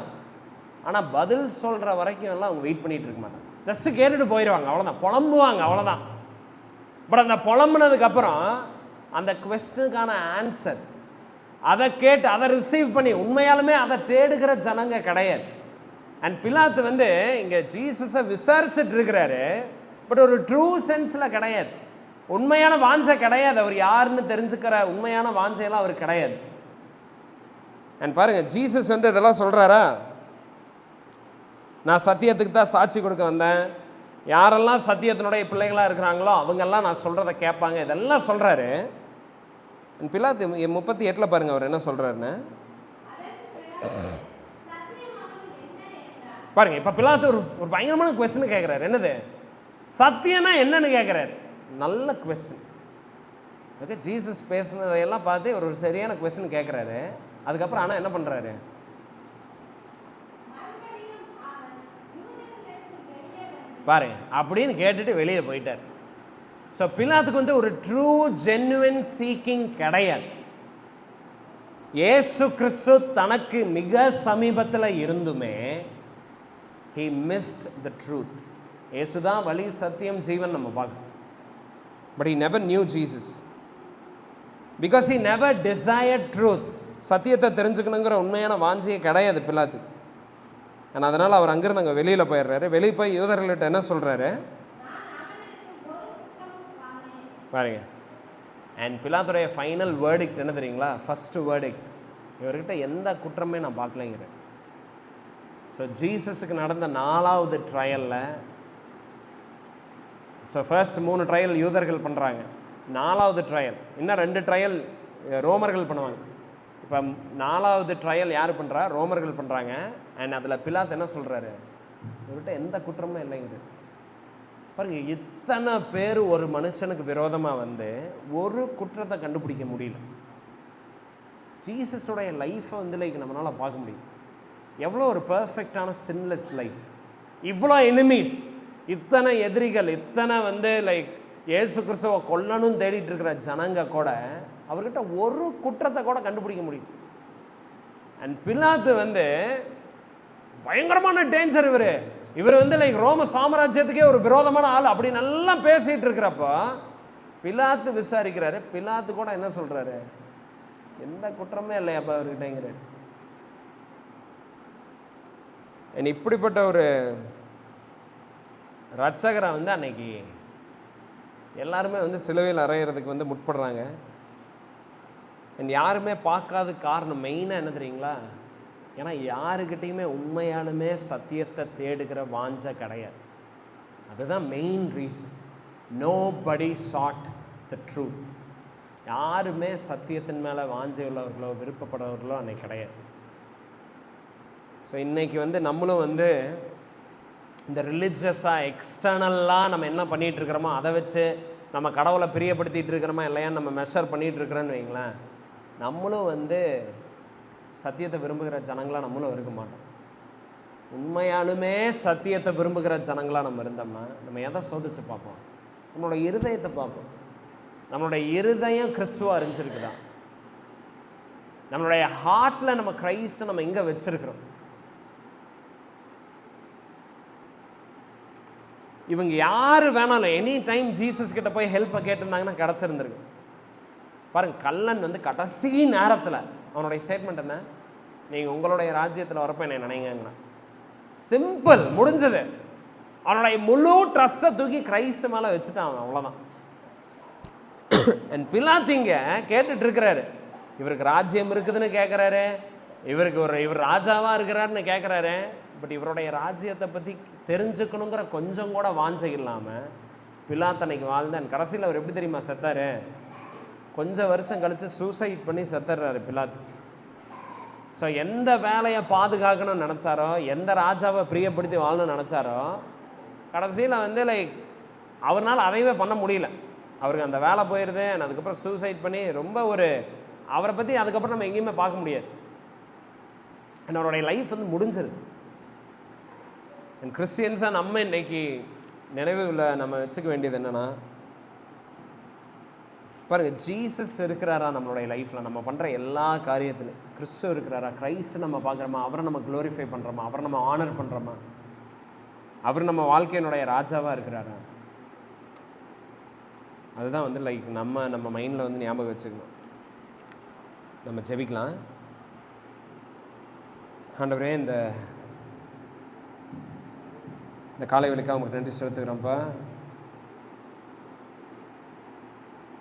ஆனால் பதில் சொல்கிற வரைக்கும் எல்லாம் அவங்க வெயிட் பண்ணிகிட்டு இருக்க மாட்டாங்க. ஜஸ்ட்டு கேட்டுட்டு போயிடுவாங்க, அவ்வளோதான், புலம்புவாங்க, அவ்வளோதான். பட் அந்த புலம்புனதுக்கப்புறம் அந்த குவெஸ்டனுக்கான ஆன்சர் அதை கேட்டு அதை ரிசீவ் பண்ணி உண்மையாலுமே அதை தேடுகிற ஜனங்க கிடையாது. அண்ட் பிலாத்து வந்து இங்கே ஜீசஸை விசாரிச்சுட்டு இருக்கிறாரு, பட் ஒரு ட்ரூ சென்ஸில் கிடையாது, உண்மையான வாஞ்சை கிடையாது, அவர் யாருன்னு தெரிஞ்சுக்கிற உண்மையான வாஞ்சையெல்லாம் அவர் கிடையாது. அண்ட் பாருங்கள், ஜீசஸ் வந்து இதெல்லாம் சொல்கிறாரா, நான் சத்தியத்துக்கு தான் சாட்சி கொடுக்க வந்தேன், யாரெல்லாம் சத்தியத்தினுடைய பிள்ளைகளாக இருக்கிறாங்களோ அவங்கெல்லாம் நான் சொல்கிறத கேட்பாங்க, இதெல்லாம் சொல்கிறாரு. பிலாத்து 38 பாருங்கள் அவர் என்ன சொல்கிறாருன்னு பாருங்க. இப்போ பிலாத்து ஒரு பயங்கரமான குவெஸ்டின் கேட்குறாரு, என்னது சத்தியம்னா என்னன்னு கேட்குறாரு. நல்ல குவெஸ்டின். ஓகே, ஜீசஸ் பேசுனதையெல்லாம் பார்த்து ஒரு சரியான குவெஸ்டின் கேட்குறாரு. அதுக்கப்புறம் ஆனால் என்ன பண்ணுறாரு, பாருங்க அப்படின்னு கேட்டுட்டு வெளியே போயிட்டார். ஸோ பிலாத்துக்கு வந்து ஒரு ட்ரூ ஜென்யுவன் சீக்கிங் கிடையாது. இயேசு கிறிஸ்து தனக்கு மிக சமீபத்தில் இருந்துமே he missed the truth. இயேசு தான் வழி, சத்தியம், ஜீவன் நம்ம பார்க்கணும். But he never knew Jesus because he never desired truth. சத்தியத்தை தெரிஞ்சுக்கணுங்கிற உண்மையான வாஞ்சியே கிடையாது பிலாத்து. ஆனால் அதனால் அவர் அங்கிருந்து அங்கே வெளியில் போயிடுறாரு. வெளியே போய் யூதர்கள்ட்ட என்ன சொல்கிறாரு பாருங்க. அண்ட் பிலாத்துடைய ஃபைனல் வேர்டிக்ட் என்ன தெரியுங்களா, ஃபஸ்ட்டு வேர்டிக்ட், இவர்கிட்ட எந்த குற்றமே நான் பார்க்கலைங்கிறேன். ஸோ ஜீசஸுக்கு நடந்த 4வது ட்ரையலில், ஸோ ஃபர்ஸ்ட் 3 ட்ரையல் யூதர்கள் பண்ணுறாங்க, 4வது ட்ரையல், இன்னும் 2 ட்ரையல் ரோமர்கள் பண்ணுவாங்க. இப்போ 4வது ட்ரையல் யார் பண்ணுறா, ரோமர்கள் பண்ணுறாங்க. அண்ட் அதில் பிலாத்து என்ன சொல்கிறாரு, இவர்கிட்ட எந்த குற்றமும் இல்லைங்கிறது. பாருங்க, இத்தனை பேர் ஒரு மனுஷனுக்கு விரோதமாக வந்து ஒரு குற்றத்தை கண்டுபிடிக்க முடியல. ஜீசஸோடைய லைஃப்பை வந்து லைக் நம்மளால் பார்க்க முடியும். எவ்வளோ ஒரு பர்ஃபெக்டான சின்லெஸ் லைஃப், இவ்வளோ எனிமீஸ், இத்தனை எதிரிகள், இத்தனை வந்து லைக் இயேசு கிறிஸ்துவை கொல்லணும்னு தேடிட்டு இருக்கிற ஜனங்க கூட அவர்கிட்ட ஒரு குற்றத்தை கூட கண்டுபிடிக்க முடியும். அண்ட் பிலாத்து வந்து பயங்கரமான டேஞ்சர், இவர் வந்து லைக் ரோம சாம்ராஜ்யத்துக்கே ஒரு விரோதமான ஆள் அப்படி நல்லா பேசிகிட்டு இருக்கிறப்போ பிலாத்து விசாரிக்கிறாரு. பிலாத்து கூட என்ன சொல்கிறாரு, எந்த குற்றமே இல்லையாப்பா அவர்கிட்டங்கிறாரு. இப்படிப்பட்ட ஒரு ரட்சகரை வந்து அன்னைக்கு எல்லாருமே வந்து சிலுவையில் அறையிறதுக்கு வந்து முற்படுறாங்க. யாருமே பார்க்காத காரணம் மெயினாக என்ன தெரியுங்களா, ஏன்னா யாருக்கிட்டையுமே உண்மையாலுமே சத்தியத்தை தேடுகிற வாஞ்சை கிடையாது. அதுதான் main reason. Nobody chat the truth. யாருமே சத்தியத்தின் மேலே வாஞ்சை உள்ளவர்களோ விருப்பப்படுறவர்களோ அன்னைக்கு கிடையாது. ஸோ இன்றைக்கி வந்து நம்மளும் வந்து இந்த ரிலிஜியஸாக எக்ஸ்டர்னலாக நம்ம என்ன பண்ணிகிட்டு இருக்கிறோமோ அதை வச்சு நம்ம கடவுளை பிரியப்படுத்திகிட்டு இருக்கிறோமா இல்லையான்னு நம்ம மெஷர் பண்ணிகிட்டு இருக்கிறோன்னு வைங்களேன், நம்மளும் வந்து சத்தியத்தை விரும்புகிற ஜனங்களாக நம்மளும் இருக்க மாட்டோம். உண்மையாலுமே சத்தியத்தை விரும்புகிற ஜனங்களாக நம்ம இருந்தோம்னா நம்ம எதை சோதிச்சு பார்ப்போம், நம்மளோட இருதயத்தை பார்ப்போம். நம்மளுடைய இருதயம் கிறிஸ்துவ அறிஞ்சிருக்குதா, நம்மளுடைய ஹார்ட்டில் நம்ம கிரைஸ்டை நம்ம எங்கே வச்சிருக்கிறோம். இவங்க யார் வேணாலும் எனி டைம் ஜீசஸ் கிட்ட போய் ஹெல்ப்பை கேட்டிருந்தாங்கன்னா கிடச்சிருந்துருக்கு. பாருங்க, கல்லன் வந்து கடைசி நேரத்தில் அவனுடைய ஸ்டேட்மெண்ட் என்ன, நீங்கள் உங்களுடைய ராஜ்யத்தில் வரப்போ என்னை நினைங்கன்னா சிம்பிள், முடிஞ்சது. அவனுடைய முழு ட்ரஸ்ட்டை தூக்கி கிரைஸ்ட் மேலே வச்சுட்டான், அவ்வளோதான். அண்ட் பிலாத்திங்க கேட்டுட்டு இருக்கிறாரு, இவருக்கு ராஜ்யம் இருக்குதுன்னு கேட்குறாரு, இவர் ராஜாவாக இருக்கிறாருன்னு கேட்குறாரு. பட் இவருடைய ராஜ்யத்தை பற்றி தெரிஞ்சுக்கணுங்கிற கொஞ்சம் கூட வாஞ்சை இல்லாமல் பிலாத்தனைக்கு வாழ்ந்தான். கடைசியில் அவர் எப்படி தெரியுமா செத்தாரு, கொஞ்சம் வருஷம் கழித்து சூசைட் பண்ணி செத்துறாரு பிலாத்து. ஸோ எந்த வேலையை பாதுகாக்கணும்னு நினச்சாரோ, எந்த ராஜாவை பிரியப்படுத்தி வாழணும்னு நினச்சாரோ, கடைசியில் வந்து லைக் அவரால் அதையவே பண்ண முடியல. அவருக்கு அந்த வேலை போயிடுது. அதுக்கப்புறம் சூசைட் பண்ணி ரொம்ப ஒரு அவரை பற்றி அதுக்கப்புறம் நம்ம எங்கேயுமே பார்க்க முடியாது. அவருடைய லைஃப் வந்து முடிஞ்சிருக்கு. கிறிஸ்டியன்ஸாக நம்ம இன்னைக்கு நினைவுல நம்ம வச்சுக்க வேண்டியது என்னென்னா, பாருங்கள், ஜீசஸ் இருக்கிறாரா நம்மளுடைய லைஃப்பில், நம்ம பண்ணுற எல்லா காரியத்திலும் கிறிஸ்து இருக்கிறாரா, கிரைஸ்ட் நம்ம பார்க்குறோமா, அவரை நம்ம க்ளோரிஃபை பண்ணுறோமா, அவரை நம்ம ஆனர் பண்ணுறோமா, அவர் நம்ம வாழ்க்கையினுடைய ராஜாவாக இருக்கிறாரா? அதுதான் வந்து லைக் நம்ம மைண்டில் வந்து ஞாபகம் வச்சுக்கணும். நம்ம ஜெபிக்கலாம். ஆண்டவரே, இந்த காலை வேளைக்காக உங்களுக்கு நன்றி செலுத்துக்கிறோம்ப்பா.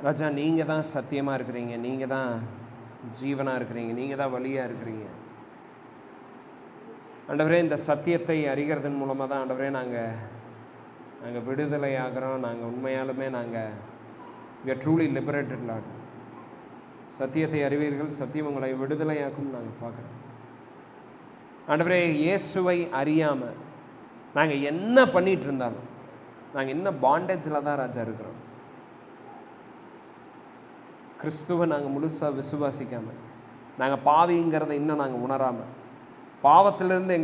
ராஜா, நீங்கள் தான் சத்தியமாக இருக்கிறீங்க, நீங்கள் தான் ஜீவனாக இருக்கிறீங்க, நீங்கள் தான் வழியாக இருக்கிறீங்க. ஆண்டவரே, இந்த சத்தியத்தை அறிகிறதன் மூலமாக தான் ஆண்டவரே நாங்கள் விடுதலை ஆகிறோம். நாங்கள் உண்மையாலுமே we are truly liberated, Lord. சத்தியத்தை அறிவீர்கள், சத்தியம் உங்களை விடுதலையாக்கும் நாங்கள் பார்க்குறோம். ஆண்டவரே, இயேசுவை அறியாமல் நாங்கள் என்ன பண்ணிகிட்டு இருந்தாலும் நாங்கள் இன்னும் பாண்டேஜில் தான் ராஜா இருக்கிறோம். கிறிஸ்துவை நாங்கள் முழுசாக விசுவாசிக்காமல், நாங்கள் பாவிங்கிறத இன்னும் நாங்கள் உணராமல், பாவத்திலிருந்து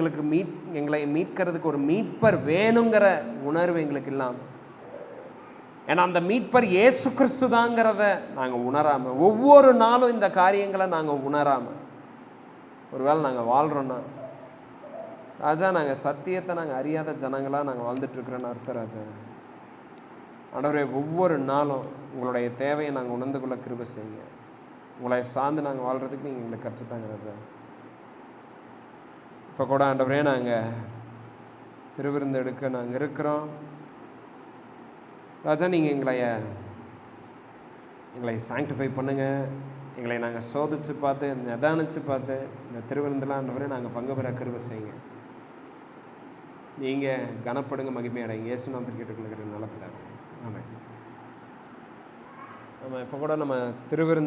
எங்களை மீட்கிறதுக்கு ஒரு மீட்பர் வேணுங்கிற உணர்வு எங்களுக்கு இல்லாமல், ஏன்னா அந்த மீட்பர் இயேசு கிறிஸ்து தாங்கிறத நாங்கள் உணராமல், ஒவ்வொரு நாளும் இந்த காரியங்களை நாங்கள் உணராமல் ஒருவேளை நாங்கள் வாழ்கிறோன்னா ராஜா, நாங்கள் சத்தியத்தை நாங்கள் அறியாத ஜனங்களாக நாங்கள் வாழ்ந்துட்டுருக்குறோன்னு அர்த்தம் ராஜா. ஆண்டவரே, ஒவ்வொரு நாளும் உங்களுடைய தேவையை நாங்கள் உணர்ந்து கொள்ள கிருபை செய்யுங்க. உங்களை சார்ந்து நாங்கள் வாழ்கிறதுக்கு நீங்கள் எங்களுக்கு கற்றுத்தாங்க ராஜா. இப்போ கூட ஆண்டவரே, நாங்கள் திருவிருந்து எடுக்க நாங்கள் இருக்கிறோம் ராஜா. நீங்கள் எங்களை சாங்டிஃபை பண்ணுங்கள். எங்களை நாங்கள் சோதித்து பார்த்து, நிதானித்து பார்த்து இந்த திருவிருந்தெல்லாம் ஆண்டவரே நாங்கள் பங்கு பெற கிருபை செய்யுங்க. நீங்கள் கனப்படுங்க, மகிமையடைங்க. இயேசு நாமத்தில் கேட்டுக்கொள்கிறேன் நல்ல பிதாவே. ஆமென். நம்ம இப்போ கூட நம்ம திருவிருந்து